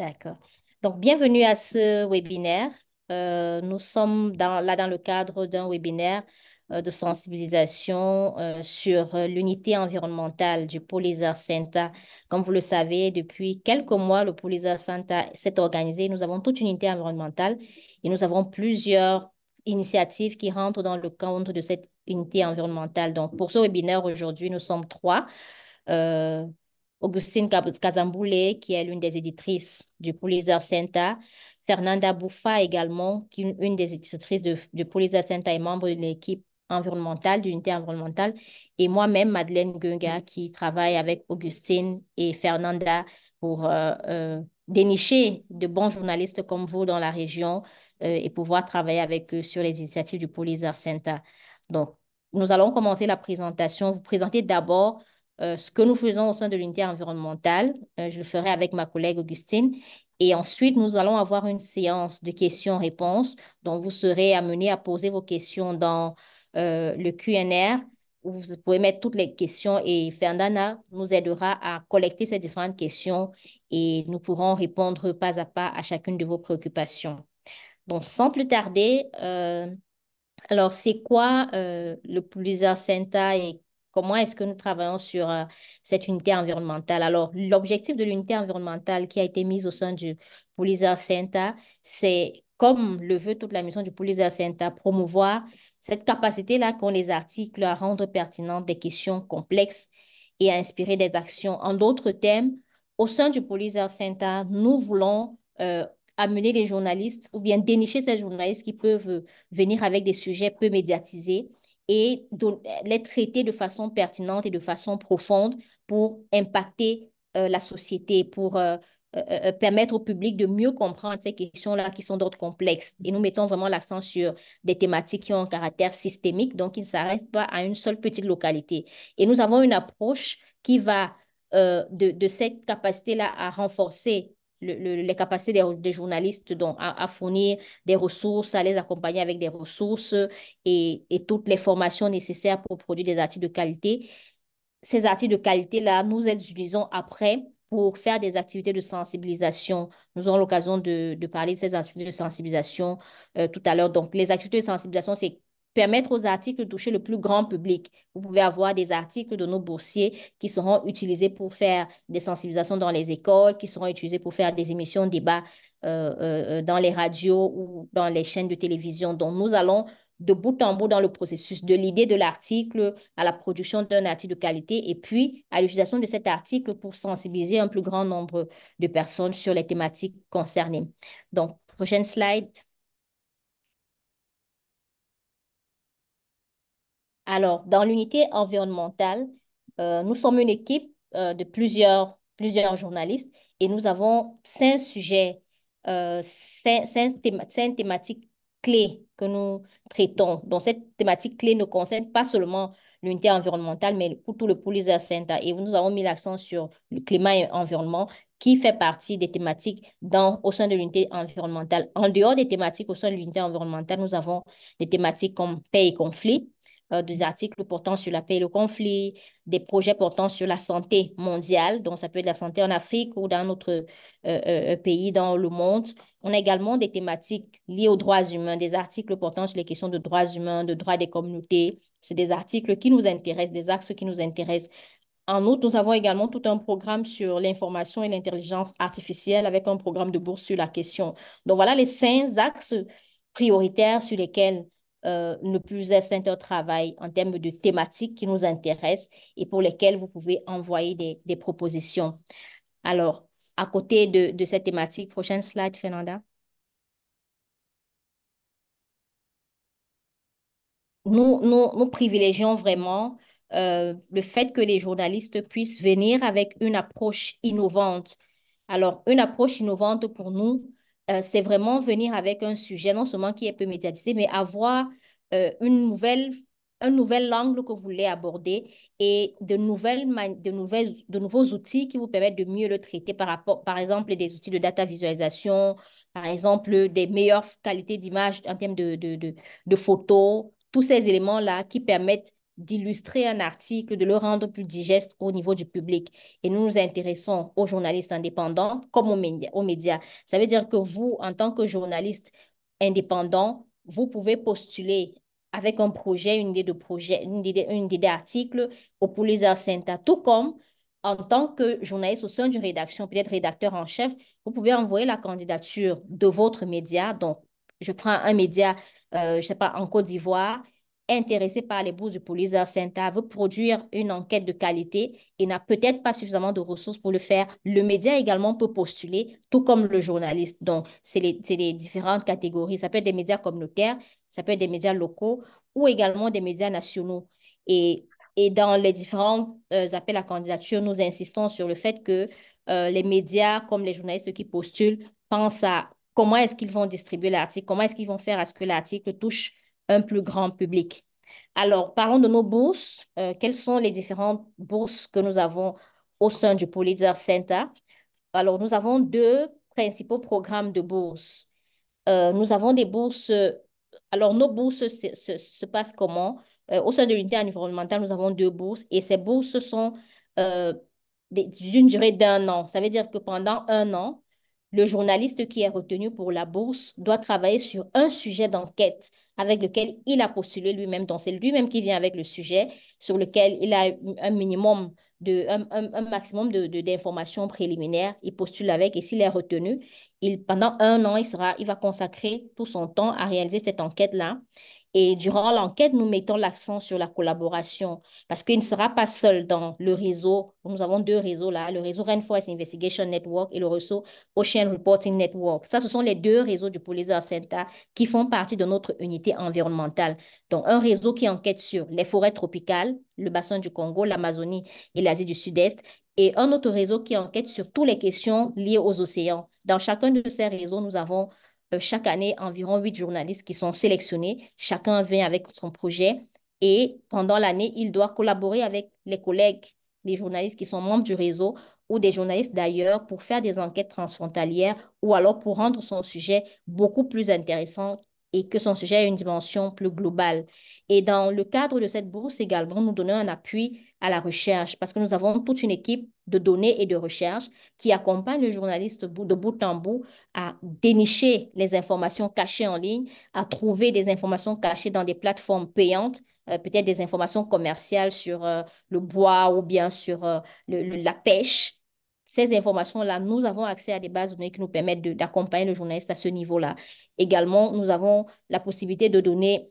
D'accord. Donc, bienvenue à ce webinaire. Nous sommes là dans le cadre d'un webinaire de sensibilisation sur l'unité environnementale du Pulitzer Center. Comme vous le savez, depuis quelques mois, le Pulitzer Center s'est organisé. Nous avons toute une unité environnementale et nous avons plusieurs initiatives qui rentrent dans le cadre de cette unité environnementale. Donc, pour ce webinaire aujourd'hui, nous sommes trois. Euh, Augustine Kazamboulé, qui est l'une des éditrices du Pulitzer Center, Fernanda Boufa également, qui est une des éditrices du Pulitzer Center et membre de l'équipe environnementale, d'unité environnementale, et moi-même, Madeleine Gunga, qui travaille avec Augustine et Fernanda pour dénicher de bons journalistes comme vous dans la région et pouvoir travailler avec eux sur les initiatives du Pulitzer Center. Donc, nous allons commencer la présentation. Vous présentez d'abord ce que nous faisons au sein de l'unité environnementale. Je le ferai avec ma collègue Augustine. Et ensuite, nous allons avoir une séance de questions-réponses dont vous serez amenés à poser vos questions dans le Q&A où vous pouvez mettre toutes les questions et Fernanda nous aidera à collecter ces différentes questions et nous pourrons répondre pas à pas à chacune de vos préoccupations. Donc, sans plus tarder, alors, c'est quoi le Pulitzer Center et comment est-ce que nous travaillons sur cette unité environnementale? Alors, l'objectif de l'unité environnementale qui a été mise au sein du Pulitzer Center, c'est, comme le veut toute la mission du Pulitzer Center, promouvoir cette capacité-là qu'ont les articles à rendre pertinentes des questions complexes et à inspirer des actions. En d'autres termes, au sein du Pulitzer Center, nous voulons amener les journalistes ou bien dénicher ces journalistes qui peuvent venir avec des sujets peu médiatisés et les traiter de façon pertinente et de façon profonde pour impacter la société, pour permettre au public de mieux comprendre ces questions-là qui sont d'ordre complexe. Et nous mettons vraiment l'accent sur des thématiques qui ont un caractère systémique, donc qui ne s'arrêtent pas à une seule petite localité. Et nous avons une approche qui va de cette capacité-là à renforcer les capacités des journalistes donc, à fournir des ressources, à les accompagner avec des ressources et toutes les formations nécessaires pour produire des articles de qualité. Ces articles de qualité-là, nous les utilisons après pour faire des activités de sensibilisation. Nous aurons l'occasion de parler de ces activités de sensibilisation tout à l'heure. Donc, les activités de sensibilisation, c'est permettre aux articles de toucher le plus grand public. Vous pouvez avoir des articles de nos boursiers qui seront utilisés pour faire des sensibilisations dans les écoles, qui seront utilisés pour faire des émissions de débat dans les radios ou dans les chaînes de télévision. Donc, nous allons de bout en bout dans le processus, de l'idée de l'article à la production d'un article de qualité et puis à l'utilisation de cet article pour sensibiliser un plus grand nombre de personnes sur les thématiques concernées. Donc, prochaine slide. Alors, dans l'unité environnementale, nous sommes une équipe de plusieurs journalistes et nous avons cinq sujets, cinq thématiques clés que nous traitons. Donc, cette thématique clé ne concerne pas seulement l'unité environnementale, mais pour tout le Pulitzer Center. Et nous avons mis l'accent sur le climat et l'environnement qui fait partie des thématiques au sein de l'unité environnementale. En dehors des thématiques au sein de l'unité environnementale, nous avons des thématiques comme paix et conflit, des articles portant sur la paix et le conflit, des projets portant sur la santé mondiale, donc ça peut être la santé en Afrique ou dans notre pays, dans le monde. On a également des thématiques liées aux droits humains, des articles portant sur les questions de droits humains, de droits des communautés. C'est des articles qui nous intéressent, des axes qui nous intéressent. En outre, nous avons également tout un programme sur l'information et l'intelligence artificielle avec un programme de bourse sur la question. Donc, voilà les cinq axes prioritaires sur lesquels le Pulitzer Center travaille en termes de thématiques qui nous intéressent et pour lesquelles vous pouvez envoyer des propositions. Alors, à côté de cette thématique, prochaine slide, Fernanda. Nous privilégions vraiment le fait que les journalistes puissent venir avec une approche innovante. Alors, une approche innovante pour nous, c'est vraiment venir avec un sujet non seulement qui est peu médiatisé, mais avoir un nouvel angle que vous voulez aborder et de nouveaux outils qui vous permettent de mieux le traiter par exemple, des outils de data visualisation, par exemple, des meilleures qualités d'image en termes de photos, tous ces éléments-là qui permettent d'illustrer un article, de le rendre plus digeste au niveau du public. Et nous nous intéressons aux journalistes indépendants comme aux médias. Ça veut dire que vous, en tant que journaliste indépendant, vous pouvez postuler avec un projet, une idée de projet, une idée d'article au Pulitzer Center, tout comme en tant que journaliste au sein d'une rédaction, peut-être rédacteur en chef, vous pouvez envoyer la candidature de votre média. Donc, je prends un média, je ne sais pas, en Côte d'Ivoire, intéressé par les bourses du Pulitzer Center, veut produire une enquête de qualité et n'a peut-être pas suffisamment de ressources pour le faire. Le média également peut postuler, tout comme le journaliste. Donc, c'est les différentes catégories. Ça peut être des médias communautaires, ça peut être des médias locaux ou également des médias nationaux. Et et dans les différents appels à candidature, nous insistons sur le fait que les médias, comme les journalistes qui postulent, pensent à comment est-ce qu'ils vont distribuer l'article, comment est-ce qu'ils vont faire à ce que l'article touche un plus grand public. Alors, parlons de nos bourses. Quelles sont les différentes bourses que nous avons au sein du Pulitzer Center? Alors, nous avons deux principaux programmes de bourses. Nous avons des bourses. Alors, nos bourses se passent comment? Au sein de l'unité environnementale, nous avons deux bourses et ces bourses sont euh, d'une durée d'un an. Ça veut dire que pendant un an, le journaliste qui est retenu pour la bourse doit travailler sur un sujet d'enquête avec lequel il a postulé lui-même. Donc, c'est lui-même qui vient avec le sujet sur lequel il a un minimum un maximum d'informations préliminaires. Il postule avec et s'il est retenu, pendant un an, il va consacrer tout son temps à réaliser cette enquête-là. Et durant l'enquête, nous mettons l'accent sur la collaboration parce qu'il ne sera pas seul dans le réseau. Nous avons deux réseaux là, le réseau Rainforest Investigation Network et le réseau Ocean Reporting Network. Ça, ce sont les deux réseaux du Pulitzer Center qui font partie de notre unité environnementale. Donc, un réseau qui enquête sur les forêts tropicales, le bassin du Congo, l'Amazonie et l'Asie du Sud-Est, et un autre réseau qui enquête sur toutes les questions liées aux océans. Dans chacun de ces réseaux, nous avons chaque année environ 8 journalistes qui sont sélectionnés. Chacun vient avec son projet et pendant l'année, il doit collaborer avec les collègues, les journalistes qui sont membres du réseau ou des journalistes d'ailleurs pour faire des enquêtes transfrontalières ou alors pour rendre son sujet beaucoup plus intéressant et que son sujet ait une dimension plus globale. Et dans le cadre de cette bourse également, nous donnons un appui à la recherche parce que nous avons toute une équipe de données et de recherche qui accompagne le journaliste de bout en bout à dénicher les informations cachées en ligne, à trouver des informations cachées dans des plateformes payantes, peut-être des informations commerciales sur le bois ou bien sur la pêche. Ces informations-là, nous avons accès à des bases de données qui nous permettent d'accompagner le journaliste à ce niveau-là. Également, nous avons la possibilité de donner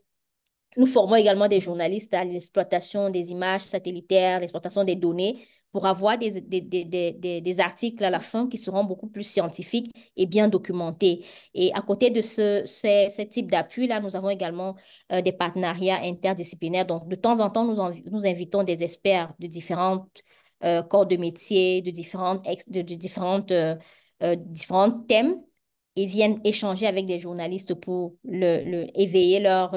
nous formons également des journalistes à l'exploitation des images satellitaires, l'exploitation des données pour avoir des articles à la fin qui seront beaucoup plus scientifiques et bien documentés. Et à côté de ce type d'appui-là, nous avons également des partenariats interdisciplinaires. Donc, de temps en temps, nous invitons des experts de différentes corps de métier, de différents thèmes et viennent échanger avec des journalistes pour éveiller leur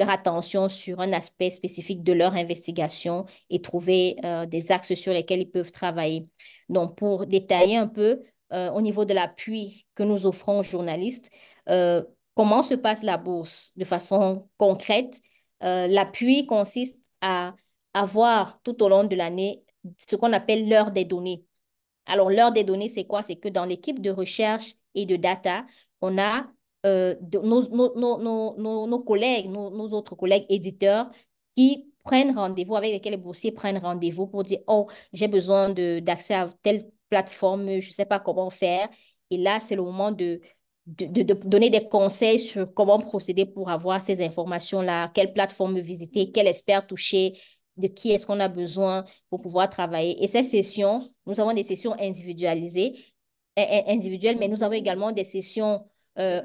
attention sur un aspect spécifique de leur investigation et trouver des axes sur lesquels ils peuvent travailler. Donc, pour détailler un peu au niveau de l'appui que nous offrons aux journalistes, euh, comment se passe la bourse de façon concrète? L'appui consiste à avoir tout au long de l'année ce qu'on appelle l'heure des données. Alors, l'heure des données, c'est quoi? C'est que dans l'équipe de recherche et de data, on a nos collègues, nos autres collègues éditeurs qui prennent rendez-vous, avec lesquels les boursiers prennent rendez-vous pour dire, oh, j'ai besoin d'accès à telle plateforme, je ne sais pas comment faire. Et là, c'est le moment de donner des conseils sur comment procéder pour avoir ces informations-là, quelle plateforme visiter, quel expert toucher, de qui est-ce qu'on a besoin pour pouvoir travailler. Et ces sessions, nous avons des sessions individuelles, mais nous avons également des sessions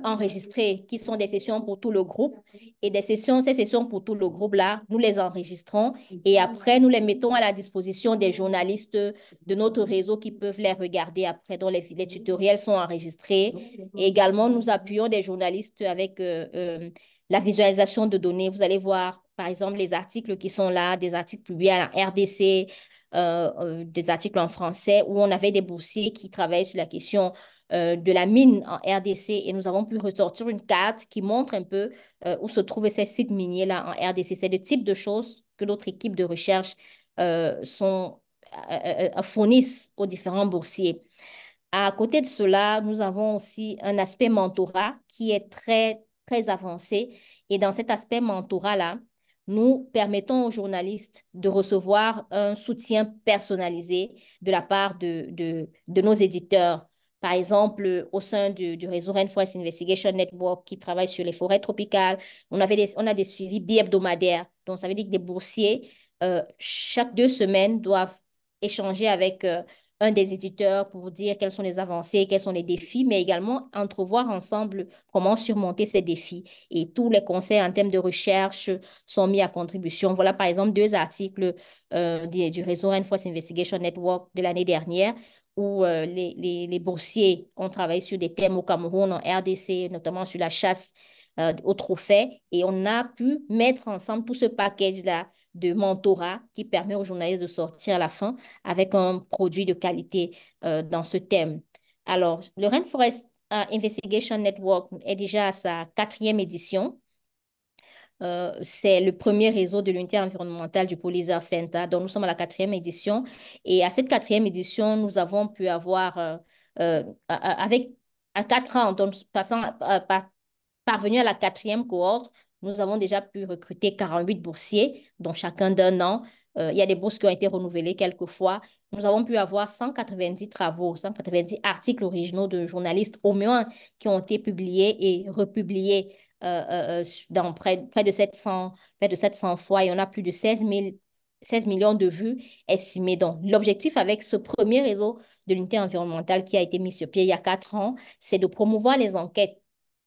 enregistrées qui sont des sessions pour tout le groupe. Et ces sessions pour tout le groupe-là, nous les enregistrons et après, nous les mettons à la disposition des journalistes de notre réseau qui peuvent les regarder après, dont les tutoriels sont enregistrés. Et également, nous appuyons des journalistes avec la visualisation de données. Vous allez voir, par exemple, les articles qui sont là, des articles publiés à la RDC, des articles en français où on avait des boursiers qui travaillaient sur la question de la mine en RDC et nous avons pu ressortir une carte qui montre un peu où se trouvent ces sites miniers-là en RDC. C'est le type de choses que d'autres équipes de recherche fournissent aux différents boursiers. À côté de cela, nous avons aussi un aspect mentorat qui est très, très avancé. Et dans cet aspect mentorat-là, nous permettons aux journalistes de recevoir un soutien personnalisé de la part de nos éditeurs. Par exemple, au sein du réseau Rainforest Investigation Network qui travaille sur les forêts tropicales, on a des suivis bi-hebdomadaires. Donc, ça veut dire que des boursiers, chaque 2 semaines, doivent échanger avec un des éditeurs pour dire quelles sont les avancées, quels sont les défis, mais également entrevoir ensemble comment surmonter ces défis. Et tous les conseils en termes de recherche sont mis à contribution. Voilà, par exemple, 2 articles du réseau Rainforest Investigation Network de l'année dernière où les boursiers ont travaillé sur des thèmes au Cameroun, en RDC, notamment sur la chasse au trophée. Et on a pu mettre ensemble tout ce package-là de mentorat qui permet aux journalistes de sortir à la fin avec un produit de qualité dans ce thème. Alors, le Rainforest Investigation Network est déjà à sa 4e édition. C'est le premier réseau de l'unité environnementale du Pulitzer Center. Donc, nous sommes à la 4e édition. Et à cette 4e édition, nous avons pu avoir, avec à 4 ans, donc passant parvenu à la 4e cohorte, nous avons déjà pu recruter 48 boursiers, dont chacun d'un an. Il y a des bourses qui ont été renouvelées quelques fois. Nous avons pu avoir 190 travaux, 190 articles originaux de journalistes au moins qui ont été publiés et republiés dans près de 700 fois. Et on a plus de 16 millions de vues estimées. Donc, l'objectif avec ce premier réseau de l'unité environnementale qui a été mis sur pied il y a 4 ans, c'est de promouvoir les enquêtes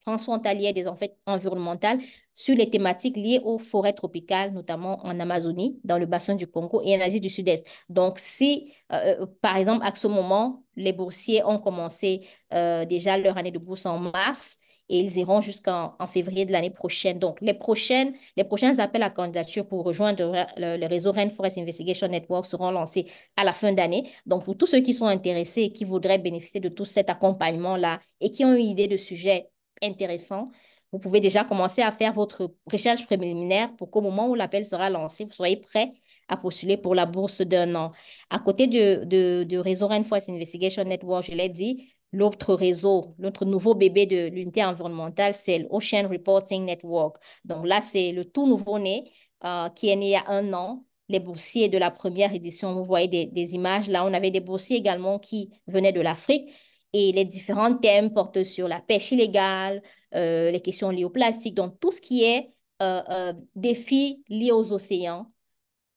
transfrontalières des enquêtes environnementales sur les thématiques liées aux forêts tropicales, notamment en Amazonie, dans le bassin du Congo et en Asie du Sud-Est. Donc, si, par exemple, à ce moment, les boursiers ont commencé déjà leur année de bourse en mars, et ils iront jusqu'en février de l'année prochaine. Donc, les prochains appels à candidature pour rejoindre le réseau Rainforest Investigation Network seront lancés à la fin d'année. Donc, pour tous ceux qui sont intéressés et qui voudraient bénéficier de tout cet accompagnement-là et qui ont une idée de sujet intéressant, vous pouvez déjà commencer à faire votre recherche préliminaire pour qu'au moment où l'appel sera lancé, vous soyez prêt à postuler pour la bourse d'un an. À côté du réseau Rainforest Investigation Network, je l'ai dit, l'autre réseau, l'autre nouveau bébé de l'unité environnementale, c'est l'Ocean Reporting Network. Donc là, c'est le tout nouveau-né qui est né il y a un an. Les boursiers de la première édition, vous voyez des images. Là, on avait des boursiers également qui venaient de l'Afrique. Et les différents thèmes portent sur la pêche illégale, les questions liées au plastique, donc tout ce qui est défis liés aux océans,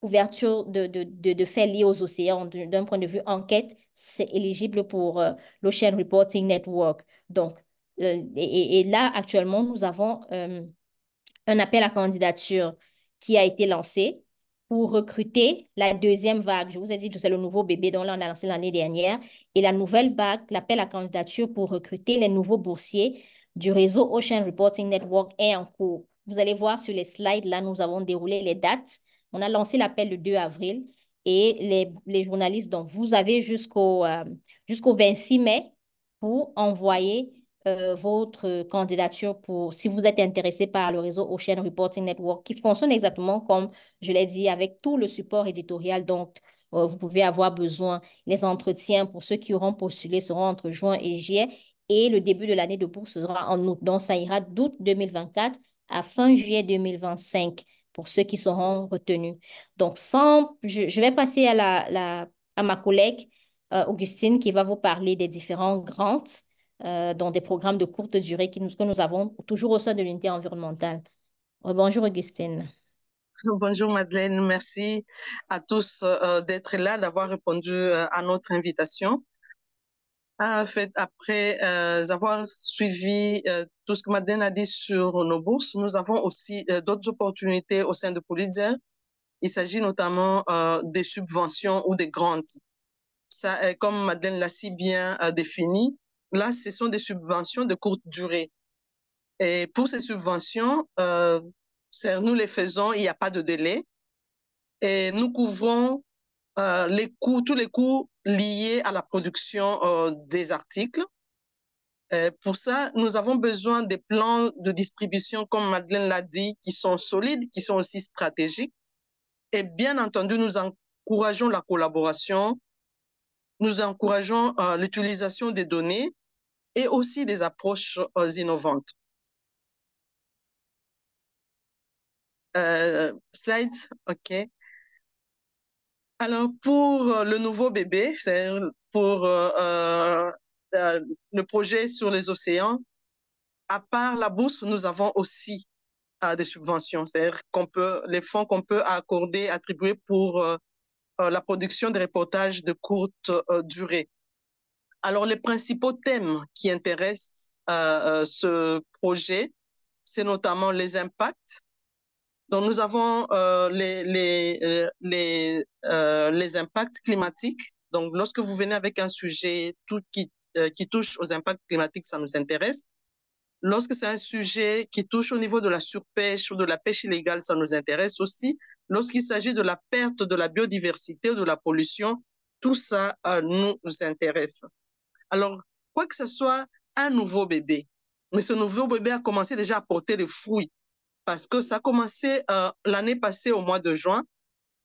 ouverture de faits liés aux océans d'un point de vue enquête, c'est éligible pour l'Ocean Reporting Network. Donc, et là, actuellement, nous avons un appel à candidature qui a été lancé pour recruter la deuxième vague. Je vous ai dit que c'est le nouveau bébé dont là, on a lancé l'année dernière. Et la nouvelle vague, l'appel à candidature pour recruter les nouveaux boursiers du réseau Ocean Reporting Network est en cours. Vous allez voir sur les slides, là, nous avons déroulé les dates. On a lancé l'appel le 2 avril et les journalistes, donc vous avez jusqu'au 26 mai pour envoyer votre candidature pour, si vous êtes intéressé par le réseau Ocean Reporting Network, qui fonctionne exactement comme je l'ai dit, avec tout le support éditorial dont vous pouvez avoir besoin. Les entretiens pour ceux qui auront postulé seront entre juin et juillet et le début de l'année de bourse sera en août. Donc, ça ira d'août 2024 à fin juillet 2025 pour ceux qui seront retenus. Donc, je vais passer à ma collègue Augustine qui va vous parler des différents grants dans des programmes de courte durée que nous avons toujours au sein de l'unité environnementale. Bonjour Augustine. Bonjour Madeleine, merci à tous d'être là, d'avoir répondu à notre invitation. En fait, après avoir suivi tout ce que Madeleine a dit sur nos bourses, nous avons aussi d'autres opportunités au sein de Pulitzer. Il s'agit notamment des subventions ou des grants. Ça, comme Madeleine l'a si bien défini, là, ce sont des subventions de courte durée. Et pour ces subventions, nous les faisons, il n'y a pas de délai. Et nous couvrons tous les coûts liés à la production des articles. Pour ça, nous avons besoin des plans de distribution, comme Madeleine l'a dit, qui sont solides, qui sont aussi stratégiques. Et bien entendu, nous encourageons la collaboration, nous encourageons l'utilisation des données et aussi des approches innovantes. Slide, OK. Alors, pour le nouveau bébé, c'est pour le projet sur les océans, à part la bourse, nous avons aussi des subventions, c'est-à-dire les fonds qu'on peut accorder, attribuer pour la production de reportages de courte durée. Alors, les principaux thèmes qui intéressent ce projet, c'est notamment les impacts. Donc, nous avons les impacts climatiques. Donc, lorsque vous venez avec un sujet qui touche aux impacts climatiques, ça nous intéresse. Lorsque c'est un sujet qui touche au niveau de la surpêche ou de la pêche illégale, ça nous intéresse aussi. Lorsqu'il s'agit de la perte de la biodiversité ou de la pollution, tout ça nous intéresse. Alors, quoi que ce soit un nouveau bébé, mais ce nouveau bébé a commencé déjà à porter des fruits parce que ça a commencé l'année passée au mois de juin,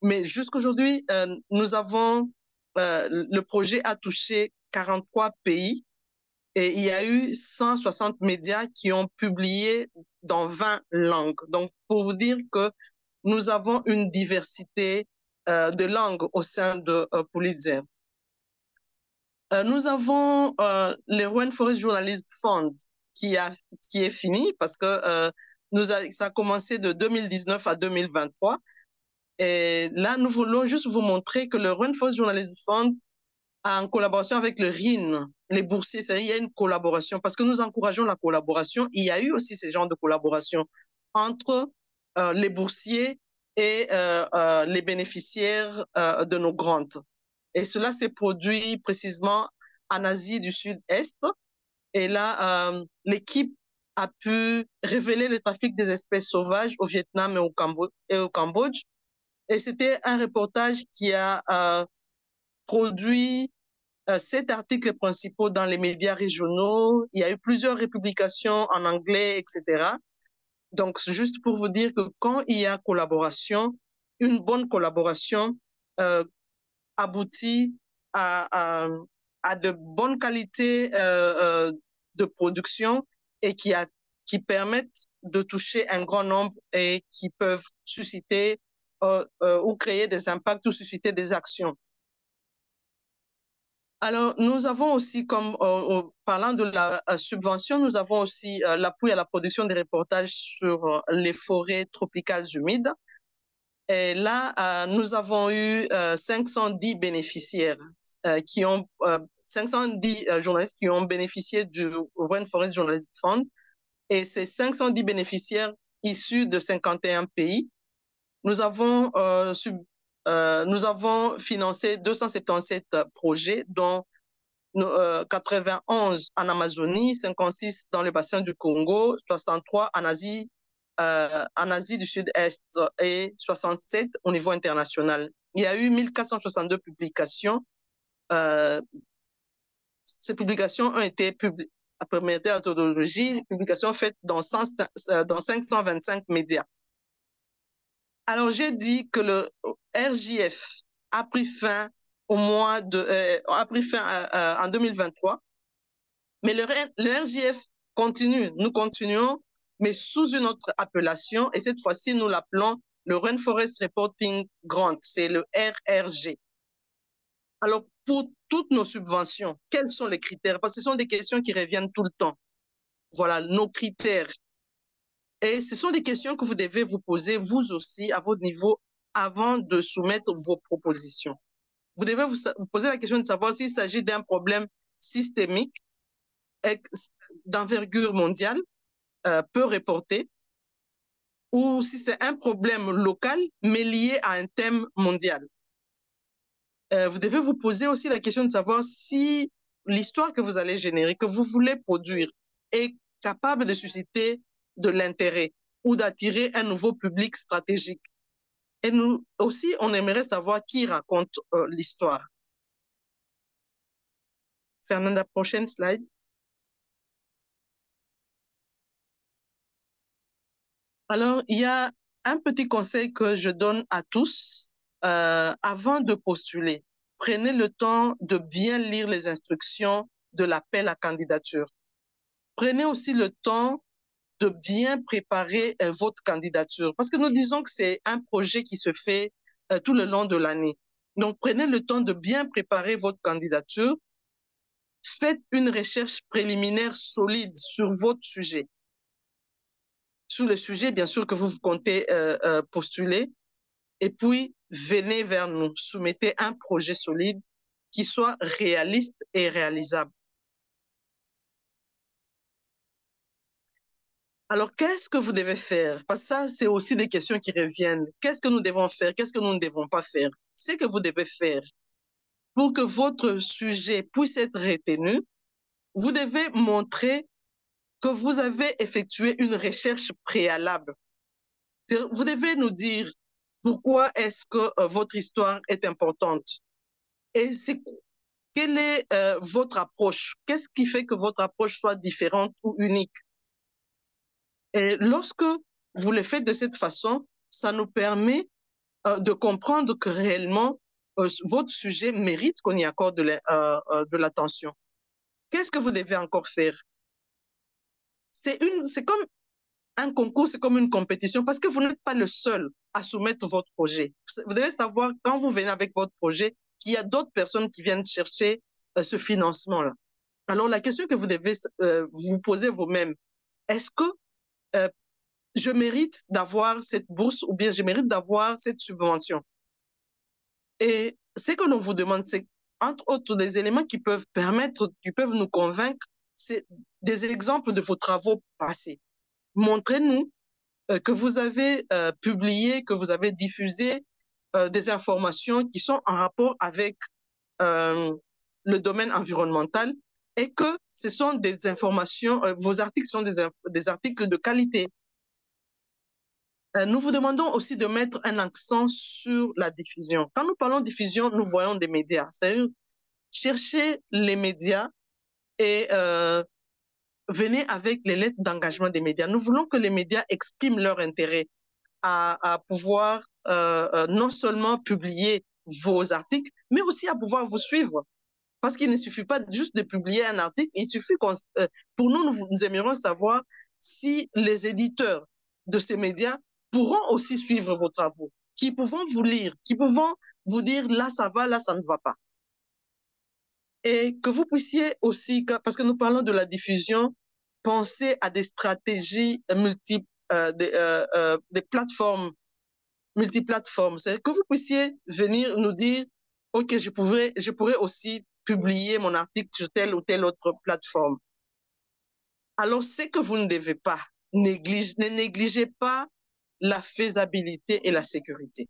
mais jusqu'aujourd'hui, le projet a touché 43 pays et il y a eu 160 médias qui ont publié dans 20 langues. Donc, pour vous dire que nous avons une diversité de langues au sein de Pulitzer. Nous avons le Rainforest Journalist Fund qui, qui est fini parce que ça a commencé de 2019 à 2023. Et là, nous voulons juste vous montrer que le Rainforest Journalist Fund, en collaboration avec le RIN, les boursiers, il y a une collaboration parce que nous encourageons la collaboration. Il y a eu aussi ce genre de collaboration entre les boursiers et les bénéficiaires de nos grants. Et cela s'est produit précisément en Asie du Sud-Est. Et là, l'équipe a pu révéler le trafic des espèces sauvages au Vietnam et au Cambodge. Et c'était un reportage qui a produit 7 articles principaux dans les médias régionaux. Il y a eu plusieurs republications en anglais, etc. Donc, juste pour vous dire que quand il y a collaboration, une bonne collaboration aboutit à, à, à de bonnes qualités de production et qui permettent de toucher un grand nombre et qui peuvent susciter ou créer des impacts ou susciter des actions. Alors, nous avons aussi, comme parlant de la subvention, nous avons aussi l'appui à la production des reportages sur les forêts tropicales humides. Et là, nous avons eu 510 bénéficiaires 510 journalistes qui ont bénéficié du Rainforest Journalistic Fund. Et ces 510 bénéficiaires issus de 51 pays, nous avons financé 277 projets, dont 91 en Amazonie, 56 dans le bassin du Congo, 63 en Asie du Sud-Est et 67 au niveau international. Il y a eu 1462 publications. Ces publications ont été publiées après la méthodologie, publications faites dans 525 médias. Alors, j'ai dit que le RJF a pris fin a pris fin en 2023, mais le RJF continue. Nous continuons, mais sous une autre appellation, et cette fois-ci, nous l'appelons le Rainforest Reporting Grant, c'est le RRG. Alors, pour toutes nos subventions, quels sont les critères? Parce que ce sont des questions qui reviennent tout le temps. Voilà, nos critères. Et ce sont des questions que vous devez vous poser, vous aussi, à votre niveau, avant de soumettre vos propositions. Vous devez vous poser la question de savoir s'il s'agit d'un problème systémique, d'envergure mondiale, peu reporté, ou si c'est un problème local, mais lié à un thème mondial. Vous devez vous poser aussi la question de savoir si l'histoire que vous allez générer, que vous voulez produire, est capable de susciter de l'intérêt ou d'attirer un nouveau public stratégique. Et nous aussi, on aimerait savoir qui raconte l'histoire. Fernanda, prochaine slide. Alors, il y a un petit conseil que je donne à tous avant de postuler. Prenez le temps de bien lire les instructions de l'appel à candidature. Prenez aussi le temps de bien préparer votre candidature parce que nous disons que c'est un projet qui se fait tout le long de l'année. Donc, prenez le temps de bien préparer votre candidature. Faites une recherche préliminaire solide sur votre sujet. Sur le sujet, bien sûr, que vous comptez postuler. Et puis, venez vers nous. Soumettez un projet solide qui soit réaliste et réalisable. Alors, qu'est-ce que vous devez faire? Parce que ça, c'est aussi des questions qui reviennent. Qu'est-ce que nous devons faire? Qu'est-ce que nous ne devons pas faire? Ce que vous devez faire pour que votre sujet puisse être retenu, vous devez montrer que vous avez effectué une recherche préalable. Vous devez nous dire pourquoi est-ce que votre histoire est importante et quelle est votre approche? Qu'est-ce qui fait que votre approche soit différente ou unique? Et lorsque vous le faites de cette façon, ça nous permet de comprendre que réellement, votre sujet mérite qu'on y accorde de l'attention. Qu'est-ce que vous devez encore faire? C'est comme un concours, c'est comme une compétition parce que vous n'êtes pas le seul à soumettre votre projet. Vous devez savoir, quand vous venez avec votre projet, qu'il y a d'autres personnes qui viennent chercher ce financement-là. Alors, la question que vous devez vous poser vous-même, est-ce que euh, je mérite d'avoir cette bourse ou bien je mérite d'avoir cette subvention? Et ce que l'on vous demande, c'est, entre autres, des éléments qui peuvent permettre, qui peuvent nous convaincre, c'est des exemples de vos travaux passés. Montrez-nous que vous avez publié, que vous avez diffusé des informations qui sont en rapport avec euh, le domaine environnemental et que ce sont des informations, vos articles sont des articles de qualité. Nous vous demandons aussi de mettre un accent sur la diffusion. Quand nous parlons de diffusion, nous voyons des médias. C'est-à-dire chercher les médias et venez avec les lettres d'engagement des médias. Nous voulons que les médias expriment leur intérêt à pouvoir non seulement publier vos articles, mais aussi à pouvoir vous suivre. Parce qu'il ne suffit pas juste de publier un article, il suffit pour nous, nous aimerions savoir si les éditeurs de ces médias pourront aussi suivre vos travaux, qui pourront vous lire, qui pourront vous dire là ça va, là ça ne va pas. Et que vous puissiez aussi, parce que nous parlons de la diffusion, penser à des stratégies multiples, des plateformes multiplateformes. C'est que vous puissiez venir nous dire, OK, je pourrais aussi publier mon article sur telle ou telle autre plateforme. Alors, c'est que vous ne devez pas ne négligez pas la faisabilité et la sécurité.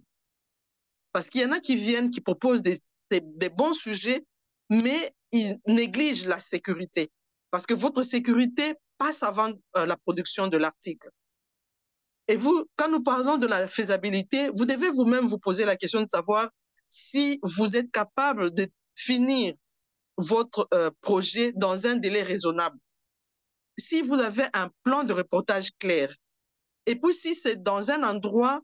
Parce qu'il y en a qui viennent, qui proposent des bons sujets, mais ils négligent la sécurité. Parce que votre sécurité passe avant la production de l'article. Et vous, quand nous parlons de la faisabilité, vous devez vous-même vous poser la question de savoir si vous êtes capable de finir votre projet dans un délai raisonnable. Si vous avez un plan de reportage clair, et puis si c'est dans un endroit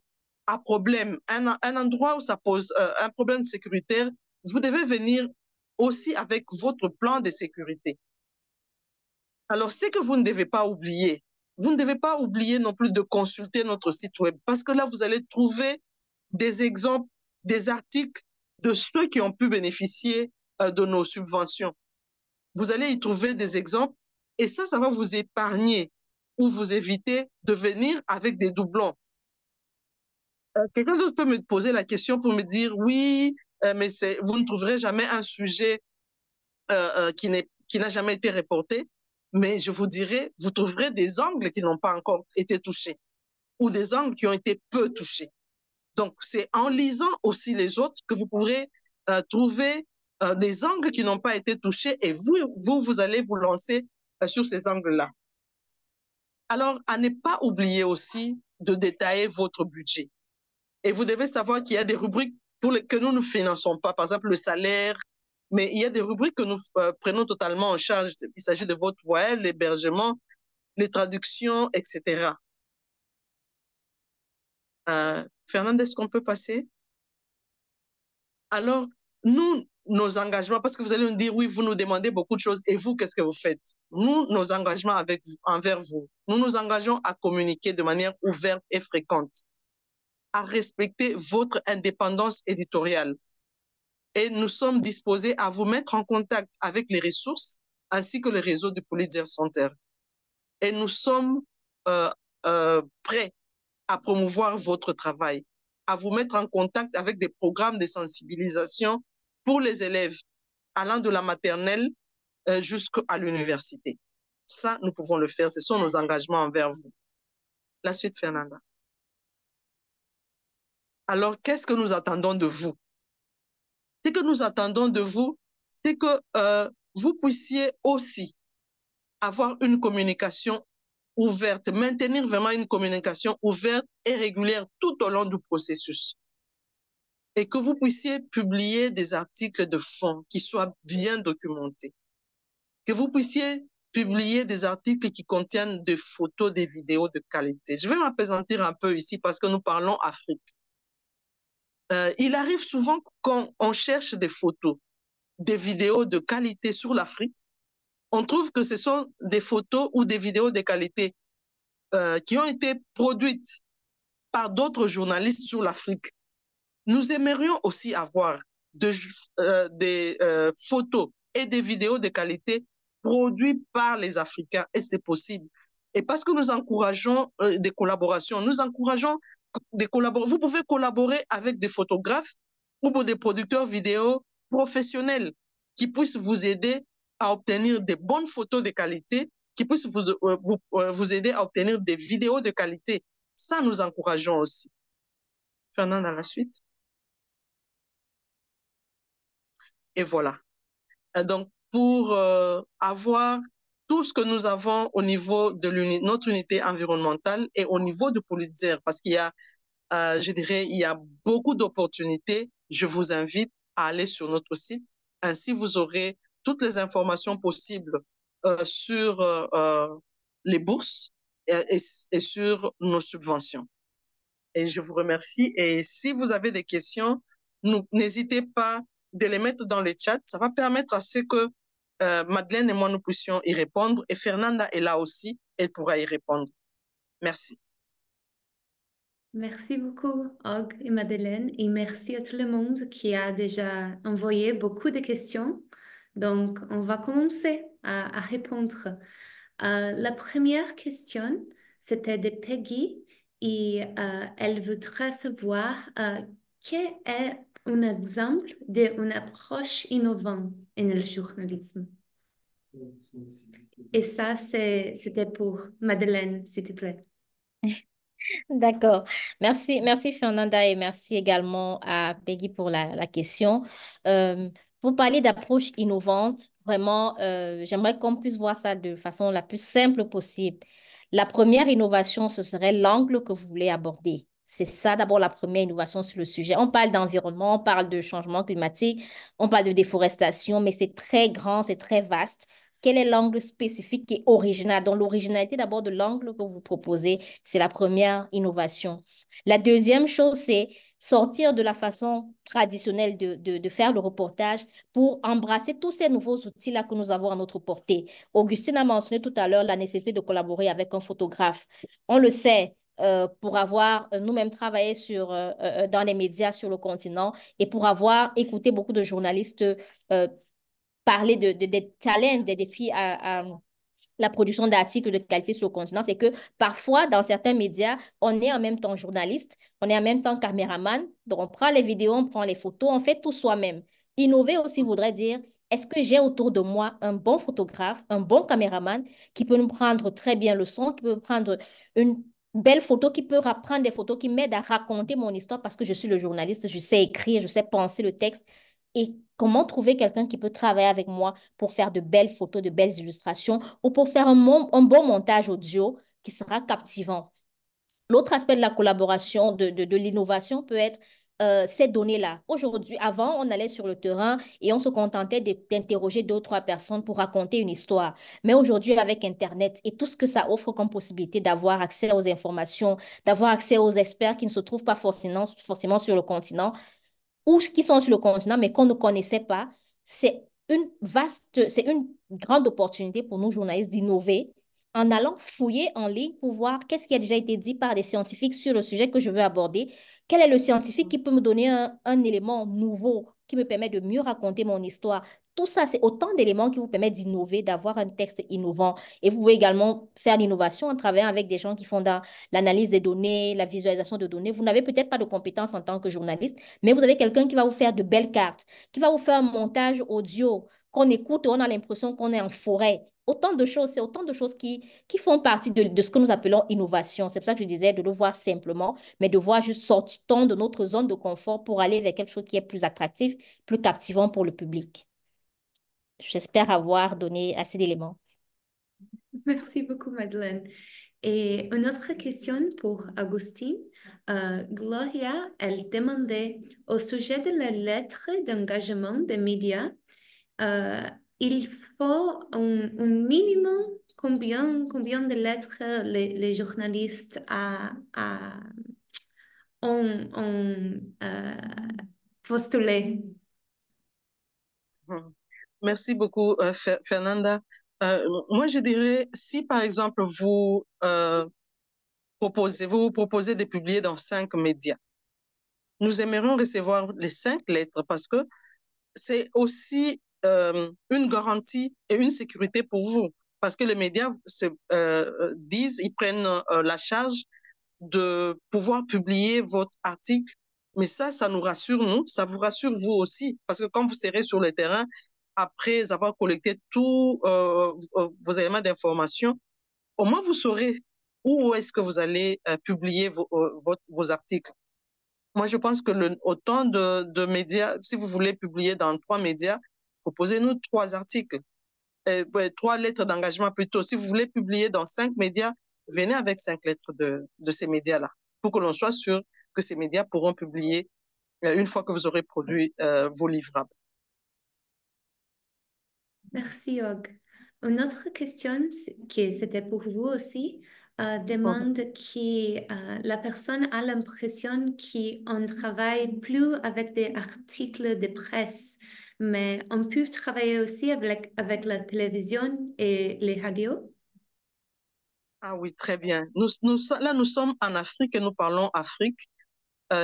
à problème, un endroit où ça pose un problème sécuritaire, vous devez venir aussi avec votre plan de sécurité. Alors, ce que vous ne devez pas oublier, vous ne devez pas oublier non plus de consulter notre site web parce que là, vous allez trouver des exemples, des articles de ceux qui ont pu bénéficier de nos subventions. Vous allez y trouver des exemples et ça va vous épargner ou vous éviter de venir avec des doublons. Quelqu'un d'autre peut me poser la question pour me dire oui, mais vous ne trouverez jamais un sujet qui n'a jamais été reporté, mais je vous dirais, vous trouverez des angles qui n'ont pas encore été touchés ou des angles qui ont été peu touchés. Donc, c'est en lisant aussi les autres que vous pourrez trouver des angles qui n'ont pas été touchés et vous allez vous lancer sur ces angles-là. Alors, à ne pas oublier aussi de détailler votre budget. Et vous devez savoir qu'il y a des rubriques que nous ne finançons pas, par exemple le salaire, mais il y a des rubriques que nous prenons totalement en charge. Il s'agit de votre voyage, l'hébergement, les traductions, etc. Fernanda, est-ce qu'on peut passer? Alors, nous, nos engagements, parce que vous allez nous dire, oui, vous nous demandez beaucoup de choses, et vous, qu'est-ce que vous faites? Nous, nos engagements envers vous, nous nous engageons à communiquer de manière ouverte et fréquente, à respecter votre indépendance éditoriale. Et nous sommes disposés à vous mettre en contact avec les ressources ainsi que le réseau du Pulitzer Center. Et nous sommes prêts à promouvoir votre travail, à vous mettre en contact avec des programmes de sensibilisation pour les élèves allant de la maternelle jusqu'à l'université. Ça, nous pouvons le faire. Ce sont nos engagements envers vous. La suite, Fernanda. Alors, qu'est-ce que nous attendons de vous? Ce que nous attendons de vous, c'est que vous puissiez aussi avoir une communication ouverte, maintenir vraiment une communication ouverte et régulière tout au long du processus. Et que vous puissiez publier des articles de fond qui soient bien documentés. Que vous puissiez publier des articles qui contiennent des photos, des vidéos de qualité. Je vais m'appesantir un peu ici parce que nous parlons Afrique. Il arrive souvent quand on cherche des photos, des vidéos de qualité sur l'Afrique, on trouve que ce sont des photos ou des vidéos de qualité qui ont été produites par d'autres journalistes sur l'Afrique. Nous aimerions aussi avoir des photos et des vidéos de qualité produites par les Africains, et c'est possible. Et parce que nous encourageons des collaborations, nous encourageons des collaborations. Vous pouvez collaborer avec des photographes ou des producteurs vidéo professionnels qui puissent vous aider à obtenir des bonnes photos de qualité, qui puissent vous aider à obtenir des vidéos de qualité. Ça, nous encourageons aussi. Fernand, à la suite. Et voilà. Donc, pour avoir tout ce que nous avons au niveau de notre unité environnementale et au niveau du Pulitzer, parce qu'il y a, je dirais, il y a beaucoup d'opportunités, je vous invite à aller sur notre site. Ainsi, vous aurez toutes les informations possibles sur les bourses et sur nos subventions. Et je vous remercie. Et si vous avez des questions, n'hésitez pas de les mettre dans le chat. Ça va permettre à ce que Madeleine et moi, nous puissions y répondre. Et Fernanda est là aussi. Elle pourra y répondre. Merci. Merci beaucoup, Og et Madeleine, et merci à tout le monde qui a déjà envoyé beaucoup de questions. Donc, on va commencer à répondre. La première question, c'était de Peggy, et elle voudrait savoir quel est un exemple d'une approche innovante dans le journalisme. Et ça, c'était pour Madeleine, s'il te plaît. D'accord. Merci Fernanda et merci également à Peggy pour la question. Pour parler d'approche innovante, vraiment, j'aimerais qu'on puisse voir ça de façon la plus simple possible. La première innovation, ce serait l'angle que vous voulez aborder. C'est ça d'abord la première innovation sur le sujet. On parle d'environnement, on parle de changement climatique, on parle de déforestation, mais c'est très grand, c'est très vaste. Quel est l'angle spécifique et original? Donc, l'originalité d'abord de l'angle que vous proposez, c'est la première innovation. La deuxième chose, c'est sortir de la façon traditionnelle de faire le reportage pour embrasser tous ces nouveaux outils-là que nous avons à notre portée. Augustine a mentionné tout à l'heure la nécessité de collaborer avec un photographe. On le sait. Pour avoir nous-mêmes travaillé dans les médias sur le continent et pour avoir écouté beaucoup de journalistes parler des challenges, des défis à la production d'articles de qualité sur le continent, c'est que parfois, dans certains médias, on est en même temps journaliste, on est en même temps caméraman, donc on prend les vidéos, on prend les photos, on fait tout soi-même. Innover aussi voudrait dire, est-ce que j'ai autour de moi un bon photographe, un bon caméraman qui peut nous prendre très bien le son, qui peut prendre une belle photo, qui peut prendre des photos qui m'aident à raconter mon histoire parce que je suis le journaliste, je sais écrire, je sais penser le texte. Et comment trouver quelqu'un qui peut travailler avec moi pour faire de belles photos, de belles illustrations ou pour faire un bon montage audio qui sera captivant. L'autre aspect de la collaboration, de l'innovation peut être ces données-là. Aujourd'hui, avant, on allait sur le terrain et on se contentait d'interroger deux ou trois personnes pour raconter une histoire. Mais aujourd'hui, avec Internet et tout ce que ça offre comme possibilité d'avoir accès aux informations, d'avoir accès aux experts qui ne se trouvent pas forcément sur le continent, ou qui sont sur le continent, mais qu'on ne connaissait pas, c'est une grande opportunité pour nous, journalistes, d'innover en allant fouiller en ligne pour voir qu'est-ce qui a déjà été dit par des scientifiques sur le sujet que je veux aborder. Quel est le scientifique qui peut me donner un élément nouveau qui me permet de mieux raconter mon histoire? Tout ça, c'est autant d'éléments qui vous permettent d'innover, d'avoir un texte innovant. Et vous pouvez également faire l'innovation en travaillant avec des gens qui font dans l'analyse des données, la visualisation de données. Vous n'avez peut-être pas de compétences en tant que journaliste, mais vous avez quelqu'un qui va vous faire de belles cartes, qui va vous faire un montage audio qu'on écoute et on a l'impression qu'on est en forêt. Autant de choses, c'est autant de choses qui font partie de ce que nous appelons innovation. C'est pour ça que je disais de le voir simplement, mais de voir juste sortir de notre zone de confort pour aller vers quelque chose qui est plus attractif, plus captivant pour le public. J'espère avoir donné assez d'éléments. Merci beaucoup, Madeleine. Et une autre question pour Augustine. Gloria, elle demandait au sujet de la lettre d'engagement des médias, il faut un minimum, combien de lettres les journalistes ont postulé? Mhm. Merci beaucoup, Fernanda. Moi, je dirais, si par exemple vous proposez de publier dans 5 médias, nous aimerions recevoir les 5 lettres parce que c'est aussi une garantie et une sécurité pour vous. Parce que les médias disent, ils prennent la charge de pouvoir publier votre article. Mais ça nous rassure, nous, ça vous rassure vous aussi. Parce que quand vous serez sur le terrain, après avoir collecté tous vos éléments d'information, au moins vous saurez où est-ce que vous allez publier vos articles. Moi, je pense que autant de médias, si vous voulez publier dans 3 médias, proposez-nous 3 articles, 3 lettres d'engagement plutôt. Si vous voulez publier dans 5 médias, venez avec 5 lettres de ces médias-là, pour que l'on soit sûr que ces médias pourront publier une fois que vous aurez produit vos livrables. Merci, Og. Une autre question, qui c'était pour vous aussi, demande que la personne a l'impression qu'on ne travaille plus avec des articles de presse, mais on peut travailler aussi avec la télévision et les radios. Ah oui, très bien. Là, nous sommes en Afrique et nous parlons Afrique.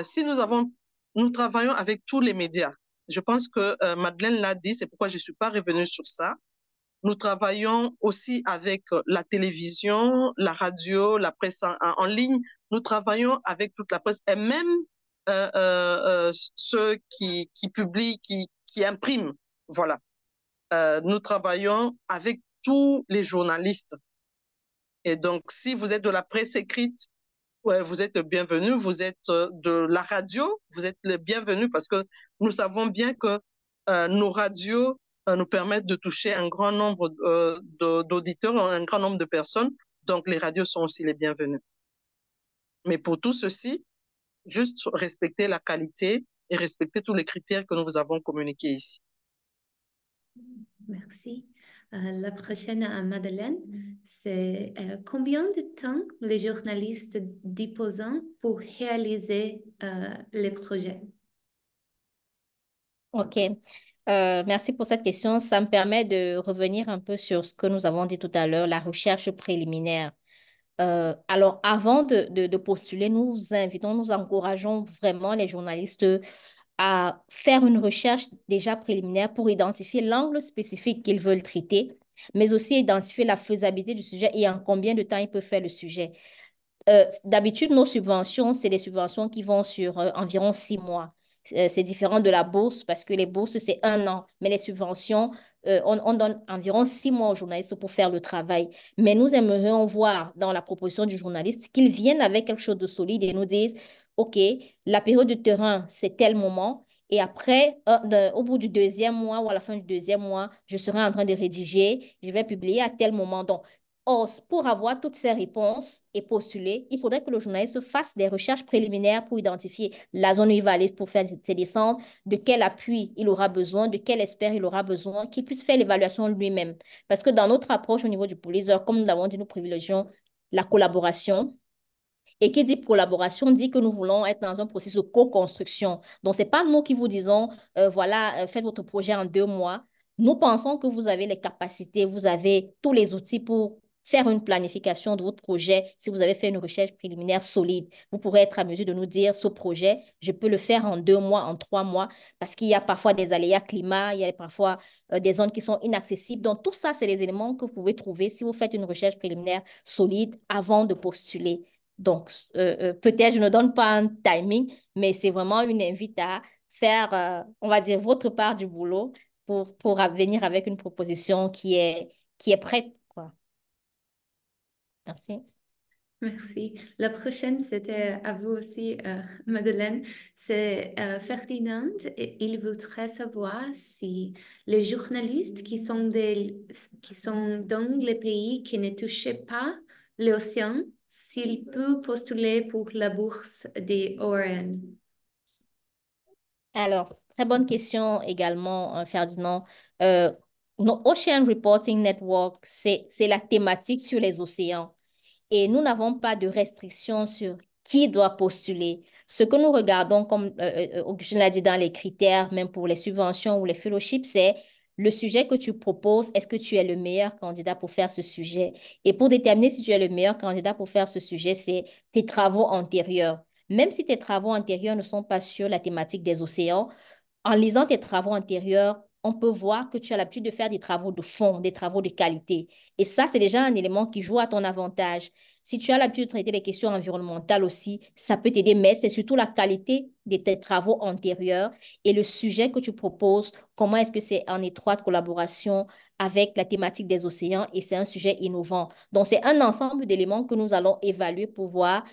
Si nous travaillons avec tous les médias. Je pense que Madeleine l'a dit, c'est pourquoi je ne suis pas revenue sur ça. Nous travaillons aussi avec la télévision, la radio, la presse en ligne. Nous travaillons avec toute la presse et même ceux qui publient, qui impriment. Voilà. Nous travaillons avec tous les journalistes. Et donc, si vous êtes de la presse écrite, ouais, vous êtes le bienvenu. Vous êtes de la radio, vous êtes le bienvenu parce que nous savons bien que nos radios nous permettent de toucher un grand nombre d'auditeurs, un grand nombre de personnes. Donc, les radios sont aussi les bienvenus. Mais pour tout ceci, juste respecter la qualité et respecter tous les critères que nous vous avons communiqués ici. Merci. La prochaine à Madeleine, c'est combien de temps les journalistes disposent pour réaliser les projets? OK. Merci pour cette question. Ça me permet de revenir un peu sur ce que nous avons dit tout à l'heure, la recherche préliminaire. Alors, avant de postuler, nous invitons, nous encourageons vraiment les journalistes à faire une recherche déjà préliminaire pour identifier l'angle spécifique qu'ils veulent traiter, mais aussi identifier la faisabilité du sujet et en combien de temps ils peuvent faire le sujet. D'habitude, nos subventions, c'est des subventions qui vont sur environ 6 mois. C'est différent de la bourse parce que les bourses, c'est 1 an. Mais les subventions, on donne environ 6 mois aux journalistes pour faire le travail. Mais nous aimerions voir dans la proposition du journaliste qu'ils viennent avec quelque chose de solide et nous disent, OK, la période de terrain, c'est tel moment. Et après, au bout du 2e mois ou à la fin du 2e mois, je serai en train de rédiger, je vais publier à tel moment. Donc, Or, pour avoir toutes ces réponses et postuler, il faudrait que le journaliste fasse des recherches préliminaires pour identifier la zone où il va aller pour faire ses descentes, de quel appui il aura besoin, de quel expert il aura besoin, qu'il puisse faire l'évaluation lui-même. Parce que dans notre approche au niveau du police, comme nous l'avons dit, nous privilégions la collaboration. Et qui dit collaboration dit que nous voulons être dans un processus de co-construction. Donc, ce n'est pas nous qui vous disons, voilà, faites votre projet en 2 mois. Nous pensons que vous avez les capacités, vous avez tous les outils pour faire une planification de votre projet. Si vous avez fait une recherche préliminaire solide, vous pourrez être à mesure de nous dire, ce projet, je peux le faire en 2 mois, en 3 mois, parce qu'il y a parfois des aléas climat, il y a parfois des zones qui sont inaccessibles. Donc, tout ça, c'est les éléments que vous pouvez trouver si vous faites une recherche préliminaire solide avant de postuler. Donc, peut-être je ne donne pas un timing, mais c'est vraiment une invite à faire, on va dire, votre part du boulot pour venir avec une proposition qui est prête, quoi. Merci. Merci. La prochaine, c'était à vous aussi, Madeleine. C'est Ferdinand. Et il voudrait savoir si les journalistes qui sont dans les pays qui ne touchaient pas l'océan, s'ils peuvent postuler pour la bourse des ORN. Alors, très bonne question également, Ferdinand. Euh, Ocean Reporting Network, c'est la thématique sur les océans. Et nous n'avons pas de restrictions sur qui doit postuler. Ce que nous regardons, comme Augustine l'a dit dans les critères, même pour les subventions ou les fellowships, c'est le sujet que tu proposes, est-ce que tu es le meilleur candidat pour faire ce sujet? Et pour déterminer si tu es le meilleur candidat pour faire ce sujet, c'est tes travaux antérieurs. Même si tes travaux antérieurs ne sont pas sur la thématique des océans, en lisant tes travaux antérieurs, on peut voir que tu as l'habitude de faire des travaux de fond, des travaux de qualité. Et ça, c'est déjà un élément qui joue à ton avantage. Si tu as l'habitude de traiter les questions environnementales aussi, ça peut t'aider, mais c'est surtout la qualité de tes travaux antérieurs et le sujet que tu proposes, comment est-ce que c'est en étroite collaboration avec la thématique des océans et c'est un sujet innovant. Donc, c'est un ensemble d'éléments que nous allons évaluer pour voir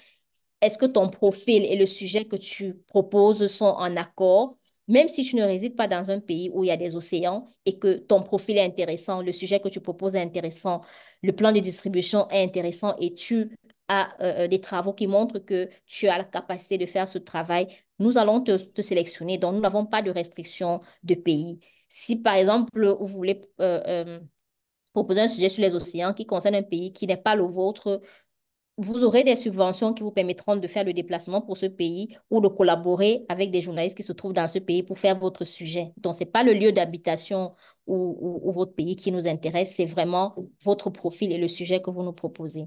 est-ce que ton profil et le sujet que tu proposes sont en accord, même si tu ne résides pas dans un pays où il y a des océans et que ton profil est intéressant, le sujet que tu proposes est intéressant, le plan de distribution est intéressant et tu as des travaux qui montrent que tu as la capacité de faire ce travail, nous allons te sélectionner. Donc, nous n'avons pas de restriction de pays. Si, par exemple, vous voulez proposer un sujet sur les océans qui concerne un pays qui n'est pas le vôtre, vous aurez des subventions qui vous permettront de faire le déplacement pour ce pays ou de collaborer avec des journalistes qui se trouvent dans ce pays pour faire votre sujet. Donc, ce n'est pas le lieu d'habitation ou votre pays qui nous intéresse, c'est vraiment votre profil et le sujet que vous nous proposez.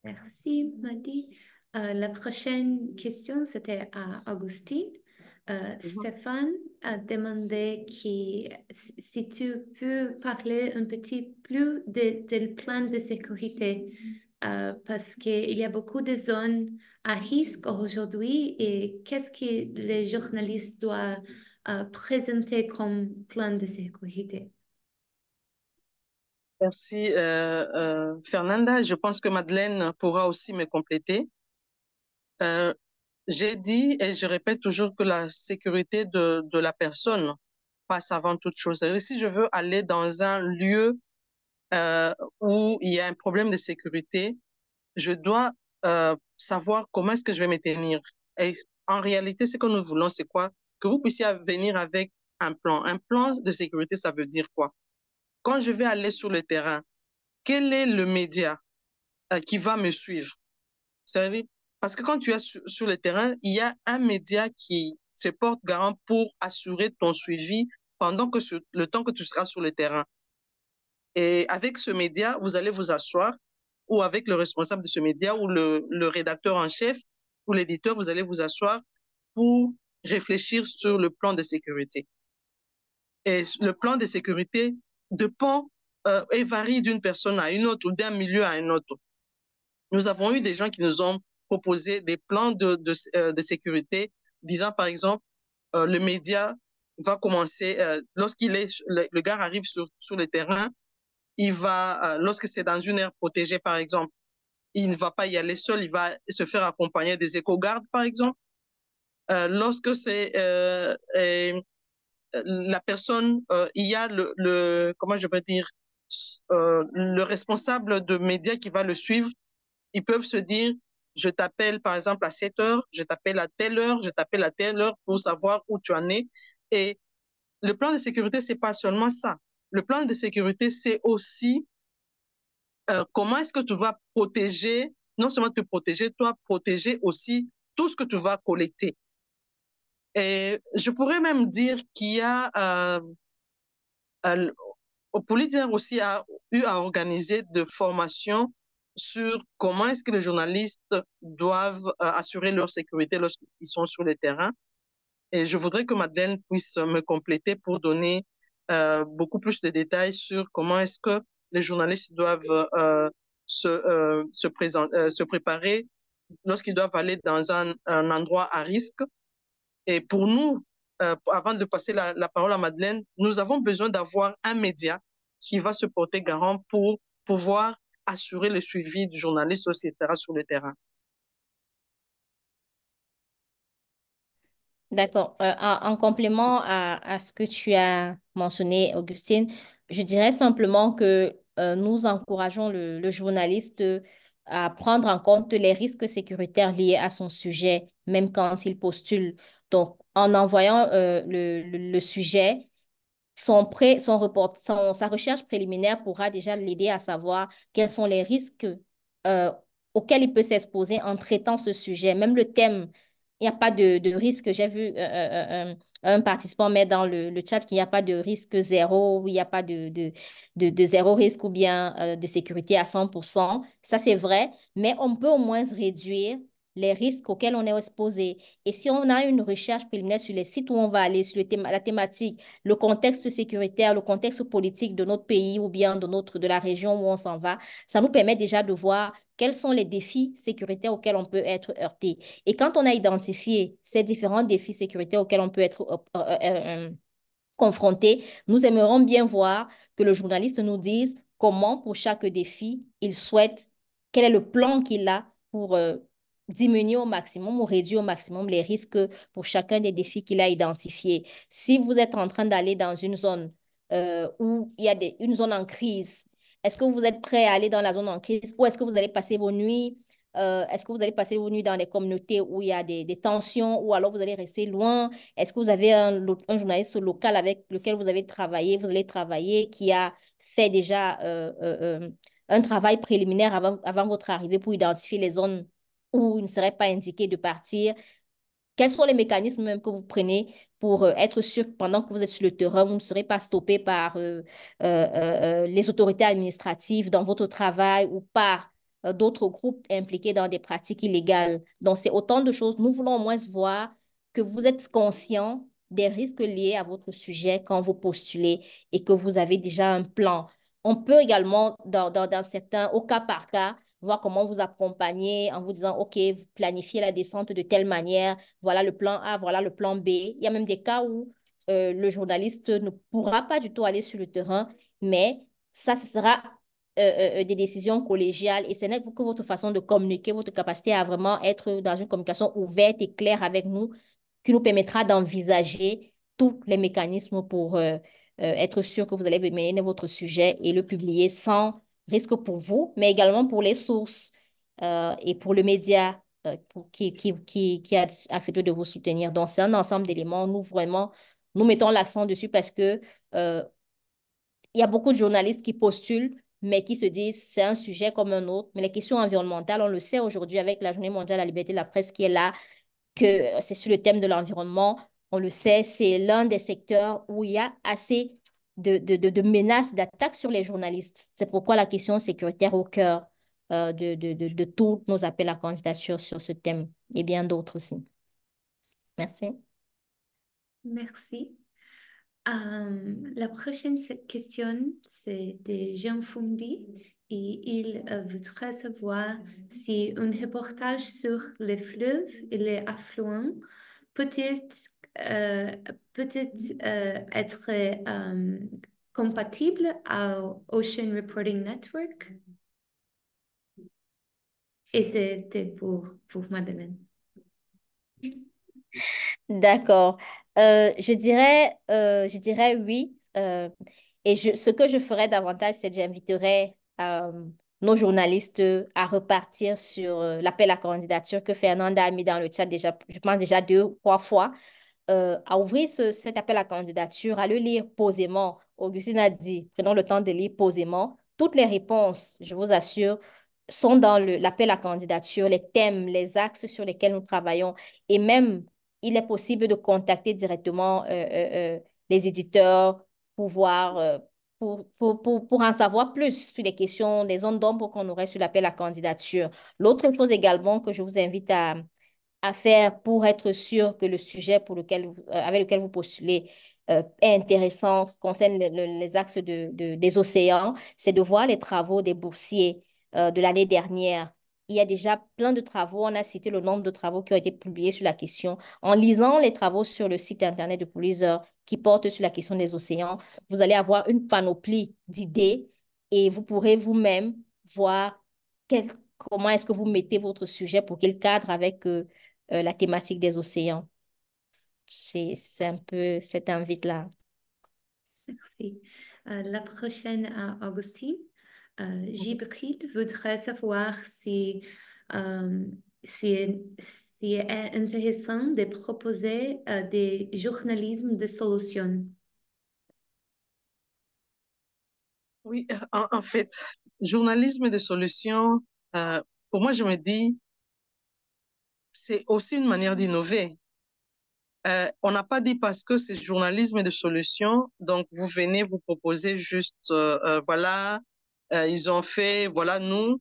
Merci, Madi. La prochaine question, c'était à Augustine. Stéphane a demandé si tu peux parler un petit plus du plan de sécurité, parce qu'il y a beaucoup de zones à risque aujourd'hui et qu'est-ce que les journalistes doivent présenter comme plan de sécurité? Merci, Fernanda. Je pense que Madeleine pourra aussi me compléter. Euh, j'ai dit et je répète toujours que la sécurité de la personne passe avant toute chose. C'est-à-dire, si je veux aller dans un lieu où il y a un problème de sécurité, je dois savoir comment est-ce que je vais me tenir. Et en réalité, ce que nous voulons, c'est quoi? Que vous puissiez venir avec un plan. Un plan de sécurité, ça veut dire quoi? Quand je vais aller sur le terrain, quel est le média qui va me suivre? C'est-à-dire, parce que quand tu es sur le terrain, il y a un média qui se porte garant pour assurer ton suivi pendant que le temps que tu seras sur le terrain. Et avec ce média, vous allez vous asseoir ou avec le responsable de ce média ou le rédacteur en chef ou l'éditeur, vous allez vous asseoir pour réfléchir sur le plan de sécurité. Et le plan de sécurité dépend et varie d'une personne à une autre ou d'un milieu à un autre. Nous avons eu des gens qui nous ont proposé des plans de sécurité, disant par exemple, le média va commencer, lorsqu'il est, le gars arrive sur le terrain, il va, lorsque c'est dans une aire protégée, par exemple, il ne va pas y aller seul, il va se faire accompagner des éco-gardes, par exemple. Lorsque c'est la personne, il y a comment je peux dire, le responsable de médias qui va le suivre, ils peuvent se dire, je t'appelle par exemple à 7 heures, je t'appelle à telle heure, je t'appelle à telle heure pour savoir où tu en es. Et le plan de sécurité, c'est pas seulement ça. Le plan de sécurité, c'est aussi comment est-ce que tu vas protéger, non seulement te protéger, toi, protéger aussi tout ce que tu vas collecter. Et je pourrais même dire qu'il y a, au Polydien aussi a eu à organiser de formations sur comment est-ce que les journalistes doivent assurer leur sécurité lorsqu'ils sont sur le terrain. Et je voudrais que Madeleine puisse me compléter pour donner beaucoup plus de détails sur comment est-ce que les journalistes doivent se préparer lorsqu'ils doivent aller dans un endroit à risque. Et pour nous, avant de passer la parole à Madeleine, nous avons besoin d'avoir un média qui va se porter garant pour pouvoir assurer le suivi du journaliste, etc., sur le terrain. D'accord. En complément à ce que tu as mentionné, Augustine, je dirais simplement que nous encourageons le journaliste à prendre en compte les risques sécuritaires liés à son sujet, même quand il postule. Donc, en envoyant le sujet, sa recherche préliminaire pourra déjà l'aider à savoir quels sont les risques euh, auxquels il peut s'exposer en traitant ce sujet. Même le thème, il n'y a pas de risque. J'ai vu un participant mettre dans le chat qu'il n'y a pas de risque zéro, ou il n'y a pas de zéro risque ou bien de sécurité à 100%. Ça, c'est vrai, mais on peut au moins réduire les risques auxquels on est exposé. Et si on a une recherche préliminaire sur les sites où on va aller, sur la thématique, le contexte sécuritaire, le contexte politique de notre pays ou bien de la région où on s'en va, ça nous permet déjà de voir quels sont les défis sécuritaires auxquels on peut être heurté. Et quand on a identifié ces différents défis sécuritaires auxquels on peut être confrontés, nous aimerions bien voir que le journaliste nous dise comment, pour chaque défi, il souhaite, quel est le plan qu'il a pour diminuer au maximum ou réduire au maximum les risques pour chacun des défis qu'il a identifiés. Si vous êtes en train d'aller dans une zone où il y a une zone en crise, est-ce que vous êtes prêt à aller dans la zone en crise ou est-ce que vous allez passer vos nuits est-ce que vous allez passer vos nuits dans des communautés où il y a des tensions ou alors vous allez rester loin? Est-ce que vous avez un journaliste local avec lequel vous avez travaillé, vous allez travailler, qui a fait déjà un travail préliminaire avant votre arrivée pour identifier les zones où il ne serait pas indiqué de partir? Quels sont les mécanismes même que vous prenez pour être sûr que pendant que vous êtes sur le terrain, vous ne serez pas stoppé par les autorités administratives dans votre travail ou par d'autres groupes impliqués dans des pratiques illégales? Donc, c'est autant de choses. Nous voulons au moins voir que vous êtes conscient des risques liés à votre sujet quand vous postulez et que vous avez déjà un plan. On peut également, dans certains, au cas par cas, voir comment vous accompagner en vous disant, OK, vous planifiez la descente de telle manière, voilà le plan A, voilà le plan B. Il y a même des cas où le journaliste ne pourra pas du tout aller sur le terrain, mais ça, ce sera des décisions collégiales et ce n'est que votre façon de communiquer, votre capacité à vraiment être dans une communication ouverte et claire avec nous qui nous permettra d'envisager tous les mécanismes pour être sûr que vous allez mener votre sujet et le publier sans risque pour vous, mais également pour les sources et pour le média qui a accepté de vous soutenir. Donc, c'est un ensemble d'éléments. Nous, vraiment, nous mettons l'accent dessus parce que euh, il y a beaucoup de journalistes qui postulent, mais qui se disent c'est un sujet comme un autre. Mais les questions environnementales, on le sait aujourd'hui avec la Journée mondiale de la liberté de la presse qui est là, que c'est sur le thème de l'environnement. On le sait, c'est l'un des secteurs où il y a assez de menaces, d'attaques sur les journalistes. C'est pourquoi la question sécuritaire au cœur de tous nos appels à candidature sur ce thème et bien d'autres aussi. Merci. Merci. La prochaine question, c'est de Jean Fondy et il voudrait savoir si un reportage sur les fleuves et les affluents peut-être être compatible à Ocean Reporting Network. Et c'était pour Madeleine. D'accord. Je dirais oui. Et ce que je ferais davantage, c'est que j'inviterais nos journalistes à repartir sur l'appel à candidature que Fernanda a mis dans le chat déjà, je pense déjà 2 ou 3 fois, à ouvrir cet appel à candidature, à le lire posément. Augustine a dit, prenons le temps de lire posément. Toutes les réponses, je vous assure, sont dans l'appel à candidature, les thèmes, les axes sur lesquels nous travaillons. Et même, il est possible de contacter directement les éditeurs pour voir, pour en savoir plus sur les questions, les zones d'ombre qu'on aurait sur l'appel à candidature. L'autre chose également que je vous invite à faire pour être sûr que le sujet avec lequel vous postulez est intéressant, concerne les axes des océans, c'est de voir les travaux des boursiers de l'année dernière. Il y a déjà plein de travaux. On a cité le nombre de travaux qui ont été publiés sur la question. En lisant les travaux sur le site Internet de Pulitzer qui portent sur la question des océans, vous allez avoir une panoplie d'idées et vous pourrez vous-même voir comment est-ce que vous mettez votre sujet pour qu'il cadre avec la thématique des océans. C'est un peu cette invite-là. Merci. La prochaine à Augustine. Jibril voudrait savoir euh, si, si est intéressant de proposer des journalismes de solutions. Oui, en fait, journalisme de solutions, pour moi, je me dis, c'est aussi une manière d'innover. On n'a pas dit parce que c'est journalisme de solutions, donc vous venez vous proposer juste, voilà, ils ont fait, voilà, nous.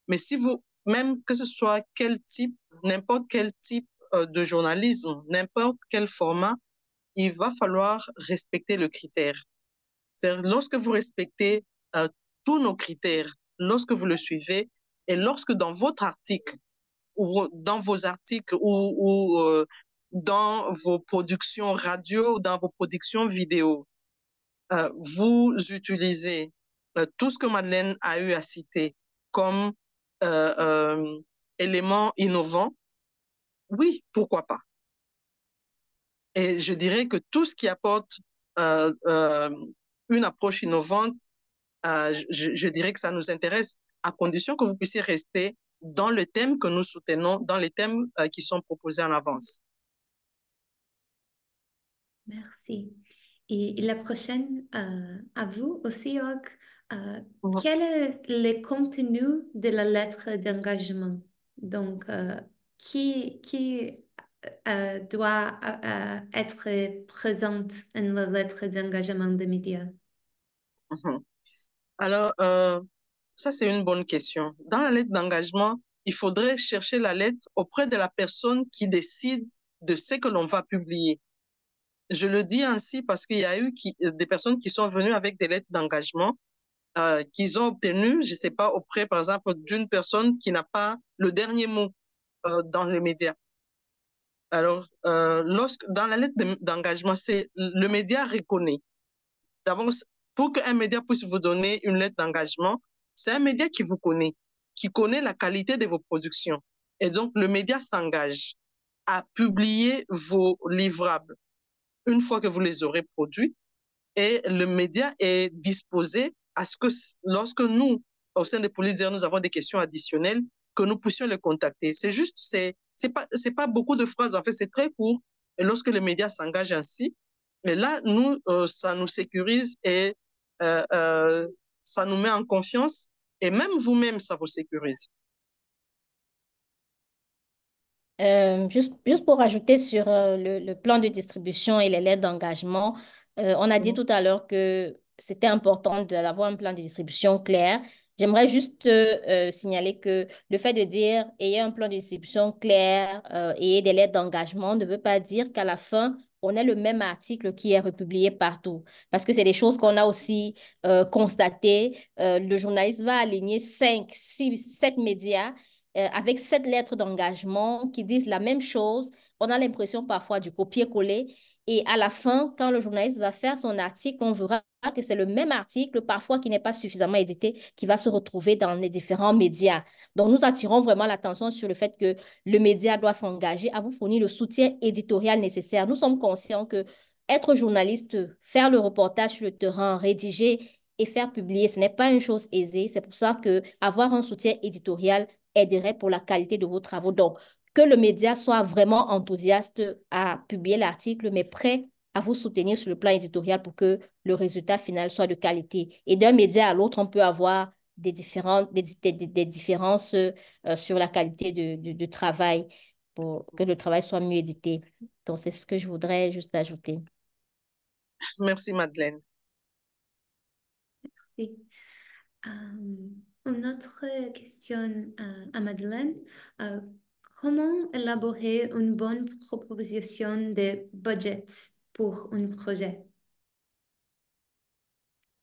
Mais si vous, même que ce soit quel type, n'importe quel type de journalisme, n'importe quel format, il va falloir respecter le critère. C'est-à-dire, lorsque vous respectez euh, tous nos critères, lorsque vous le suivez, et lorsque dans votre article, ou dans vos articles, ou dans vos productions radio, ou dans vos productions vidéo, vous utilisez tout ce que Madeleine a eu à citer comme euh, euh, élément innovant, oui, pourquoi pas. Et je dirais que tout ce qui apporte euh, euh, une approche innovante, je dirais que ça nous intéresse, à condition que vous puissiez rester dans le thème que nous soutenons, dans les thèmes qui sont proposés en avance. Merci. Et la prochaine, à vous aussi, Og. Mhm. Quel est le contenu de la lettre d'engagement? Donc, qui doit être présente dans la lettre d'engagement des médias? Mhm. Alors, ça, c'est une bonne question. Dans la lettre d'engagement, il faudrait chercher la lettre auprès de la personne qui décide de ce que l'on va publier. Je le dis ainsi parce qu'il y a eu des personnes qui sont venues avec des lettres d'engagement qu'ils ont obtenues, je ne sais pas, auprès, par exemple, d'une personne qui n'a pas le dernier mot dans les médias. Alors, dans la lettre d'engagement, c'est le média reconnaît. D'abord, pour qu'un média puisse vous donner une lettre d'engagement, c'est un média qui connaît la qualité de vos productions. Et donc, le média s'engage à publier vos livrables une fois que vous les aurez produits. Et le média est disposé à ce que lorsque nous, au sein de Pulitzer, nous avons des questions additionnelles, que nous puissions les contacter. C'est juste, c'est pas beaucoup de phrases, en fait, c'est très court. Et lorsque le média s'engage ainsi, mais là, nous, ça nous sécurise et euh, euh, ça nous met en confiance. Et même vous-même, ça vous sécurise. Juste pour ajouter sur le plan de distribution et les lettres d'engagement, on a dit Mhm. tout à l'heure que c'était important d'avoir un plan de distribution clair. J'aimerais juste signaler que le fait de dire ayez un plan de distribution clair et des lettres d'engagement ne veut pas dire qu'à la fin, on ait le même article qui est republié partout. Parce que c'est des choses qu'on a aussi constatées. Le journaliste va aligner 5, 6, 7 médias avec cette lettre d'engagement qui disent la même chose. On a l'impression parfois du copier-coller. Et à la fin, quand le journaliste va faire son article, on verra que c'est le même article, parfois qui n'est pas suffisamment édité, qui va se retrouver dans les différents médias. Donc, nous attirons vraiment l'attention sur le fait que le média doit s'engager à vous fournir le soutien éditorial nécessaire. Nous sommes conscients que être journaliste, faire le reportage sur le terrain, rédiger et faire publier, ce n'est pas une chose aisée. C'est pour ça que avoir un soutien éditorial aiderait pour la qualité de vos travaux. Donc, que le média soit vraiment enthousiaste à publier l'article, mais prêt à vous soutenir sur le plan éditorial pour que le résultat final soit de qualité. Et d'un média à l'autre, on peut avoir des différences sur la qualité de travail pour que le travail soit mieux édité. Donc, c'est ce que je voudrais juste ajouter. Merci, Madeleine. Merci. Une autre question à Madeleine. Euh, Comment élaborer une bonne proposition de budget pour un projet?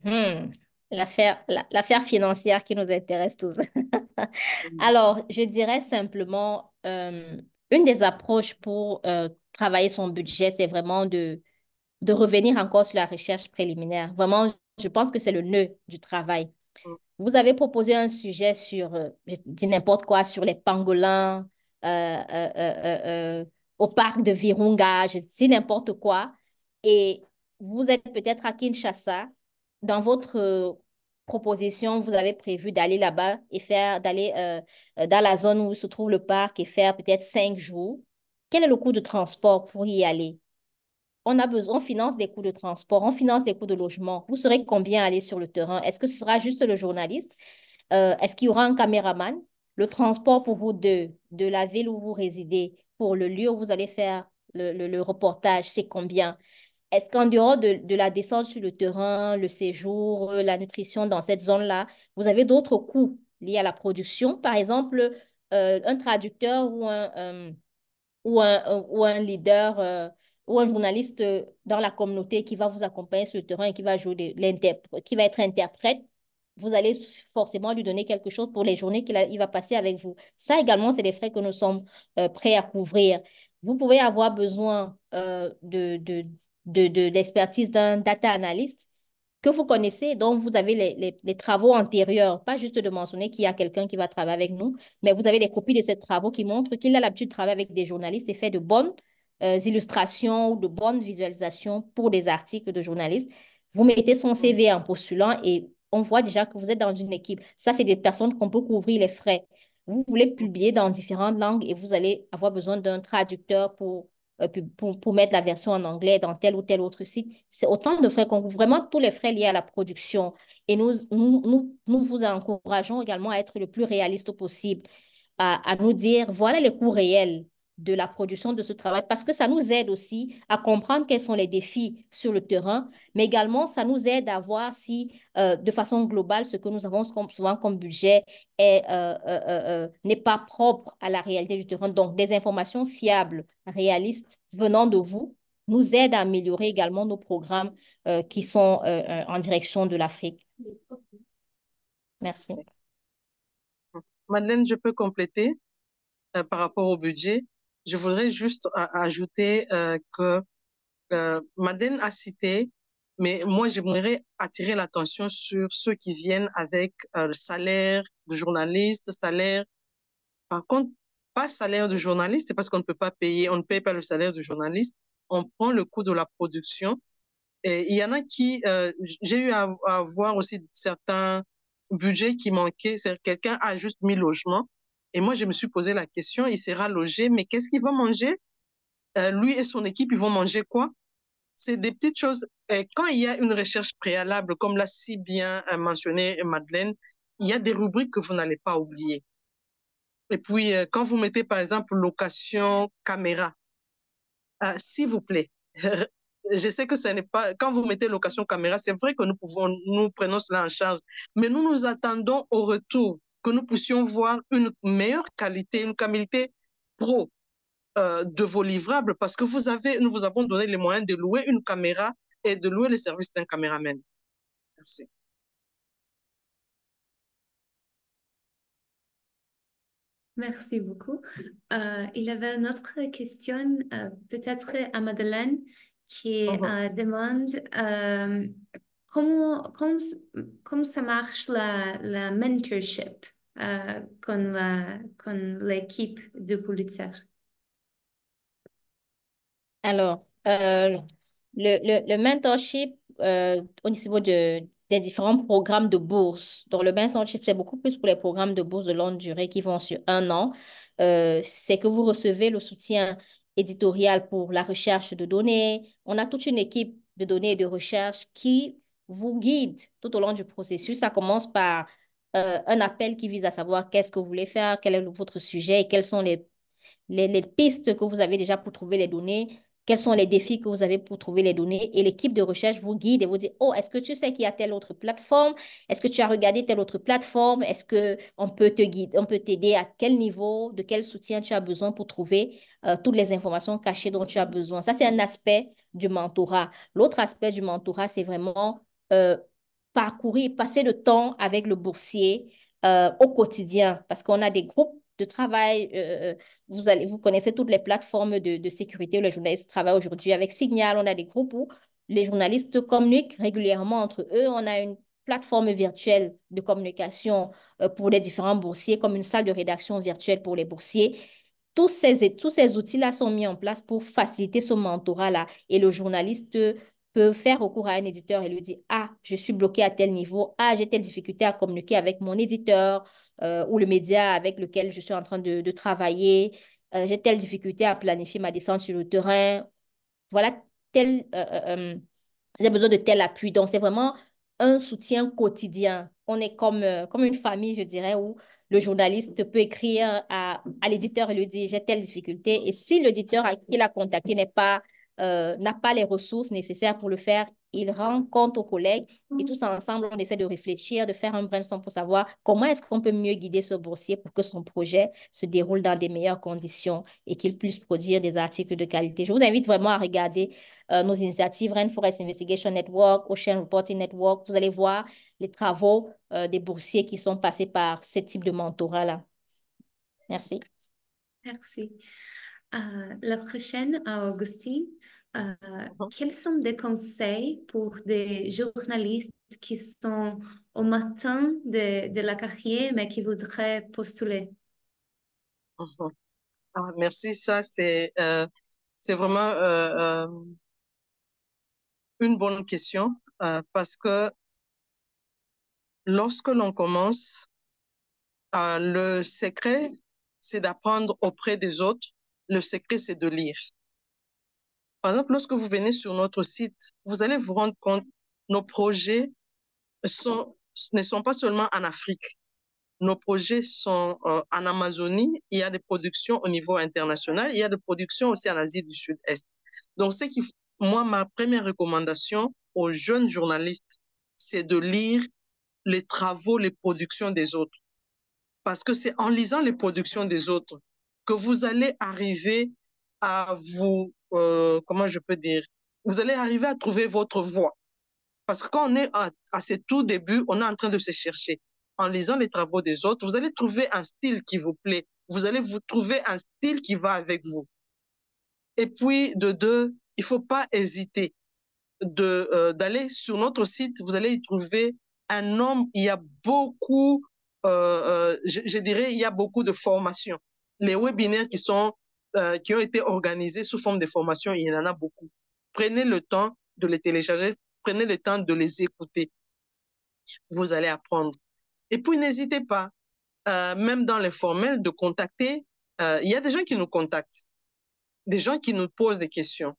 Hmm. L'affaire financière qui nous intéresse tous. Alors, je dirais simplement, une des approches pour travailler son budget, c'est vraiment de revenir encore sur la recherche préliminaire. Vraiment, je pense que c'est le nœud du travail. Vous avez proposé un sujet sur, je dis n'importe quoi, sur les pangolins euh, euh, euh, euh, au parc de Virunga, je dis n'importe quoi. Et vous êtes peut-être à Kinshasa. Dans votre proposition, vous avez prévu d'aller là-bas et d'aller dans la zone où se trouve le parc et faire peut-être 5 jours. Quel est le coût de transport pour y aller? On finance des coûts de transport, on finance des coûts de logement. Vous serez combien à aller sur le terrain? Est-ce que ce sera juste le journaliste? Est-ce qu'il y aura un caméraman? Le transport pour vous deux, de la ville où vous résidez, pour le lieu où vous allez faire le reportage, c'est combien? Est-ce qu'en dehors de la descente sur le terrain, le séjour, la nutrition dans cette zone-là, vous avez d'autres coûts liés à la production? Par exemple, un traducteur ou un leader ou un journaliste dans la communauté qui va vous accompagner sur le terrain et qui va qui va être interprète, vous allez forcément lui donner quelque chose pour les journées il va passer avec vous. Ça également, c'est des frais que nous sommes prêts à couvrir. Vous pouvez avoir besoin d'expertise d'un data analyst que vous connaissez, dont vous avez les travaux antérieurs, pas juste de mentionner qu'il y a quelqu'un qui va travailler avec nous, mais vous avez des copies de ces travaux qui montrent qu'il a l'habitude de travailler avec des journalistes et fait de bonnes illustrations ou de bonnes visualisations pour des articles de journalistes. Vous mettez son CV en postulant et on voit déjà que vous êtes dans une équipe. Ça, c'est des personnes qu'on peut couvrir les frais. Vous voulez publier dans différentes langues et vous allez avoir besoin d'un traducteur pour mettre la version en anglais dans tel ou tel autre site. C'est autant de frais qu'on couvre, vraiment tous les frais liés à la production. Et nous vous encourageons également à être le plus réaliste possible, à nous dire, voilà les coûts réels de la production de ce travail, parce que ça nous aide aussi à comprendre quels sont les défis sur le terrain, mais également ça nous aide à voir si, de façon globale, ce que nous avons souvent comme budget n'est pas propre à la réalité du terrain. Donc, des informations fiables, réalistes, venant de vous, nous aident à améliorer également nos programmes qui sont en direction de l'Afrique. Merci. Madeleine, je peux compléter par rapport au budget. Je voudrais juste ajouter que Madeleine a cité, mais moi, j'aimerais attirer l'attention sur ceux qui viennent avec le salaire de journaliste, salaire. Par contre, pas salaire de journaliste, parce qu'on ne peut pas payer, on ne paye pas le salaire de journaliste. On prend le coût de la production. Et il y en a qui, j'ai eu à voir aussi certains budgets qui manquaient. C'est quelqu'un a juste mis logement. Et moi, je me suis posé la question, il sera logé, mais qu'est-ce qu'il va manger? Lui et son équipe, ils vont manger quoi? C'est des petites choses. Et quand il y a une recherche préalable, comme l'a si bien mentionné Madeleine, il y a des rubriques que vous n'allez pas oublier. Et puis, quand vous mettez, par exemple, location caméra, s'il vous plaît, je sais que ce n'est pas, quand vous mettez location caméra, c'est vrai que nous prenons cela en charge, mais nous nous attendons au retour que nous puissions voir une meilleure qualité, une qualité pro de vos livrables parce que nous vous avons donné les moyens de louer une caméra et de louer le service d'un caméraman. Merci. Merci beaucoup. Il y avait une autre question, peut-être à Madeleine, qui demande comment, comment, comment ça marche la mentorship con l'équipe de Pulitzer. Alors, Le mentorship au niveau des différents programmes de bourse. Donc, le mentorship, c'est beaucoup plus pour les programmes de bourse de longue durée qui vont sur un an. C'est que vous recevez le soutien éditorial pour la recherche de données. On a toute une équipe de données et de recherche qui vous guide tout au long du processus. Ça commence par un appel qui vise à savoir qu'est-ce que vous voulez faire, quel est votre sujet et quels sont les pistes que vous avez déjà pour trouver les données, quels sont les défis que vous avez pour trouver les données. Et l'équipe de recherche vous guide et vous dit, oh, est-ce que tu sais qu'il y a telle autre plateforme? Est-ce que tu as regardé telle autre plateforme? Est-ce que on peut te guider, on peut t'aider à quel niveau, de quel soutien tu as besoin pour trouver toutes les informations cachées dont tu as besoin? Ça, c'est un aspect du mentorat. L'autre aspect du mentorat, c'est vraiment euh, parcourir, passer le temps avec le boursier au quotidien parce qu'on a des groupes de travail. Vous connaissez toutes les plateformes de sécurité où les journalistes travaillent aujourd'hui. Avec Signal, on a des groupes où les journalistes communiquent régulièrement entre eux. On a une plateforme virtuelle de communication pour les différents boursiers, comme une salle de rédaction virtuelle pour les boursiers. Tous ces outils-là sont mis en place pour faciliter ce mentorat-là. Et le journaliste peut faire recours à un éditeur et lui dire, ah, je suis bloqué à tel niveau, ah, j'ai telle difficulté à communiquer avec mon éditeur ou le média avec lequel je suis en train de travailler, j'ai telle difficulté à planifier ma descente sur le terrain, voilà, tel, j'ai besoin de tel appui. Donc, c'est vraiment un soutien quotidien. On est comme une famille, je dirais, où le journaliste peut écrire à l'éditeur et lui dire, j'ai telle difficulté. Et si l'éditeur à qui il a contacté n'a pas les ressources nécessaires pour le faire, il rend compte aux collègues et tous ensemble, on essaie de réfléchir, de faire un brainstorm pour savoir comment est-ce qu'on peut mieux guider ce boursier pour que son projet se déroule dans des meilleures conditions et qu'il puisse produire des articles de qualité. Je vous invite vraiment à regarder nos initiatives Rainforest Investigation Network, Ocean Reporting Network. Vous allez voir les travaux des boursiers qui sont passés par ce type de mentorat-là. Merci. Merci. La prochaine, à Augustine. Quels sont des conseils pour des journalistes qui sont au matin de la carrière, mais qui voudraient postuler? Mhm. Ah, merci, ça c'est vraiment une bonne question parce que lorsque l'on commence, le secret, c'est d'apprendre auprès des autres. Le secret, c'est de lire. Par exemple, lorsque vous venez sur notre site, vous allez vous rendre compte, nos projets sont, ne sont pas seulement en Afrique. Nos projets sont en Amazonie. Il y a des productions au niveau international. Il y a des productions aussi en Asie du Sud-Est. Donc, moi, ma première recommandation aux jeunes journalistes, c'est de lire les travaux, les productions des autres. Parce que c'est en lisant les productions des autres que vous allez arriver à comment je peux dire, vous allez arriver à trouver votre voie. Parce que quand on est à ses tout débuts, on est en train de se chercher. En lisant les travaux des autres, vous allez trouver un style qui vous plaît. Vous allez vous trouver un style qui va avec vous. Et puis, de deux, il ne faut pas hésiter d'aller sur notre site. Vous allez y trouver un nombre, il y a beaucoup, je dirais, il y a beaucoup de formations. Les webinaires qui ont été organisés sous forme de formation, il y en a beaucoup. Prenez le temps de les télécharger, prenez le temps de les écouter. Vous allez apprendre. Et puis, n'hésitez pas, même dans les formels, de contacter. Il y a des gens qui nous contactent, des gens qui nous posent des questions,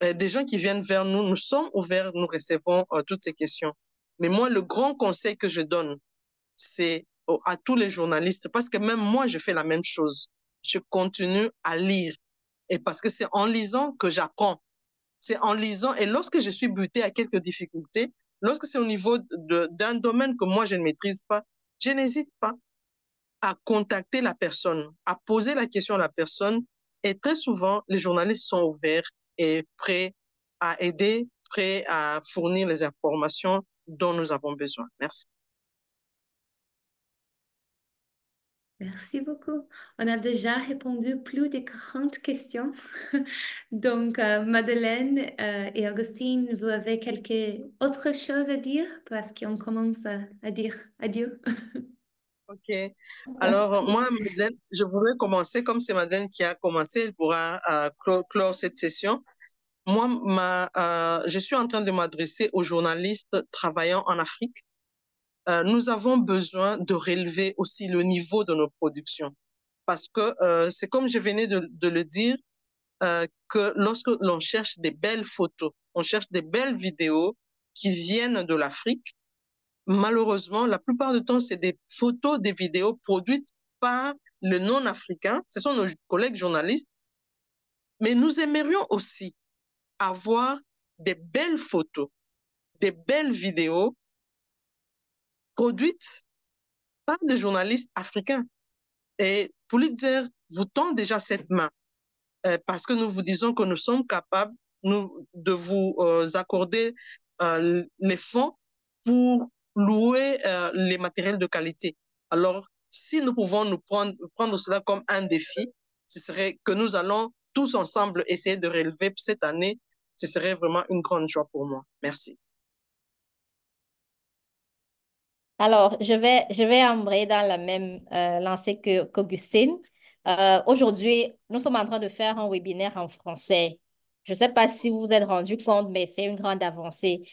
des gens qui viennent vers nous. Nous sommes ouverts, nous recevons toutes ces questions. Mais moi, le grand conseil que je donne, c'est à tous les journalistes, parce que même moi, je fais la même chose. Je continue à lire. Et parce que c'est en lisant que j'apprends. C'est en lisant. Et lorsque je suis butée à quelques difficultés, lorsque c'est au niveau d'un domaine que moi, je ne maîtrise pas, je n'hésite pas à contacter la personne, à poser la question à la personne. Et très souvent, les journalistes sont ouverts et prêts à aider, prêts à fournir les informations dont nous avons besoin. Merci. Merci beaucoup. On a déjà répondu plus de 40 questions. Donc, Madeleine et Augustine, vous avez quelque autre chose à dire parce qu'on commence à dire adieu. OK. Alors, moi, Madeleine, je voudrais commencer, comme c'est Madeleine qui a commencé, elle pourra clore cette session. moi, je suis en train de m'adresser aux journalistes travaillant en Afrique. Nous avons besoin de relever aussi le niveau de nos productions parce que c'est comme je venais de le dire, que lorsque l'on cherche des belles photos, on cherche des belles vidéos qui viennent de l'Afrique, malheureusement, la plupart du temps, c'est des photos, des vidéos produites par le non-africain, ce sont nos collègues journalistes, mais nous aimerions aussi avoir des belles photos, des belles vidéos produites par des journalistes africains. Et Pulitzer vous tend déjà cette main parce que nous vous disons que nous sommes capables de vous accorder les fonds pour louer les matériels de qualité. Alors, si nous pouvons prendre cela comme un défi, ce serait que nous allons tous ensemble essayer de relever cette année. Ce serait vraiment une grande joie pour moi. Merci. Alors, je vais embrayer dans la même lancée qu'Augustine. Aujourd'hui, nous sommes en train de faire un webinaire en français. Je ne sais pas si vous vous êtes rendu compte, mais c'est une grande avancée.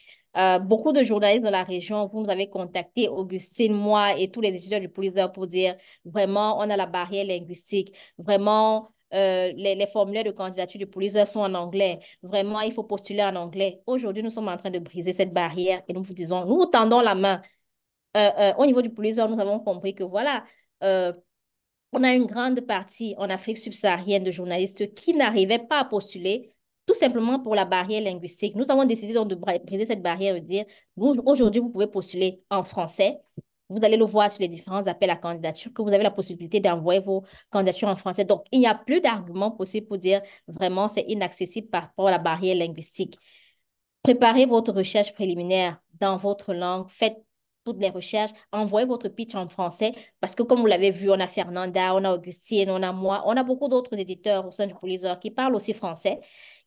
Beaucoup de journalistes de la région, vous nous avez contacté, Augustine, moi et tous les étudiants du Pulitzer pour dire vraiment, on a la barrière linguistique. Vraiment, les formulaires de candidature du Pulitzer sont en anglais. Vraiment, il faut postuler en anglais. Aujourd'hui, nous sommes en train de briser cette barrière et nous vous disons, nous vous tendons la main. Au niveau du Pulitzer, nous avons compris que voilà, euh, on a une grande partie en Afrique subsaharienne de journalistes qui n'arrivaient pas à postuler, tout simplement pour la barrière linguistique. Nous avons décidé donc de briser cette barrière et de dire, aujourd'hui, vous pouvez postuler en français. Vous allez le voir sur les différents appels à candidature, que vous avez la possibilité d'envoyer vos candidatures en français. Donc, il n'y a plus d'argument possible pour dire vraiment c'est inaccessible par rapport à la barrière linguistique. Préparez votre recherche préliminaire dans votre langue. Faites toutes les recherches. Envoyez votre pitch en français parce que comme vous l'avez vu, on a Fernanda, on a Augustine, on a moi, on a beaucoup d'autres éditeurs au sein du Pulitzer qui parlent aussi français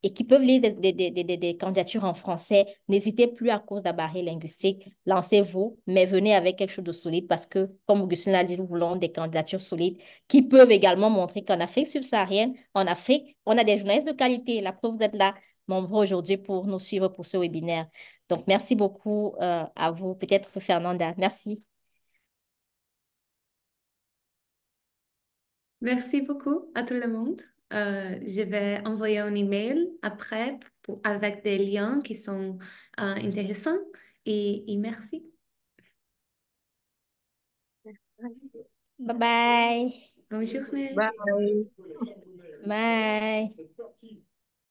et qui peuvent lire des candidatures en français. N'hésitez plus à cause de la barrière linguistique. Lancez-vous, mais venez avec quelque chose de solide parce que, comme Augustine l'a dit, nous voulons des candidatures solides qui peuvent également montrer qu'en Afrique subsaharienne, en Afrique, on a des journalistes de qualité. La preuve d'être là nombreux aujourd'hui pour nous suivre pour ce webinaire. Donc, merci beaucoup à vous. Peut-être Fernanda. Merci. Merci beaucoup à tout le monde. Je vais envoyer un email après avec des liens qui sont intéressants et merci. Bye bye. Bonne journée. Bye. Bye.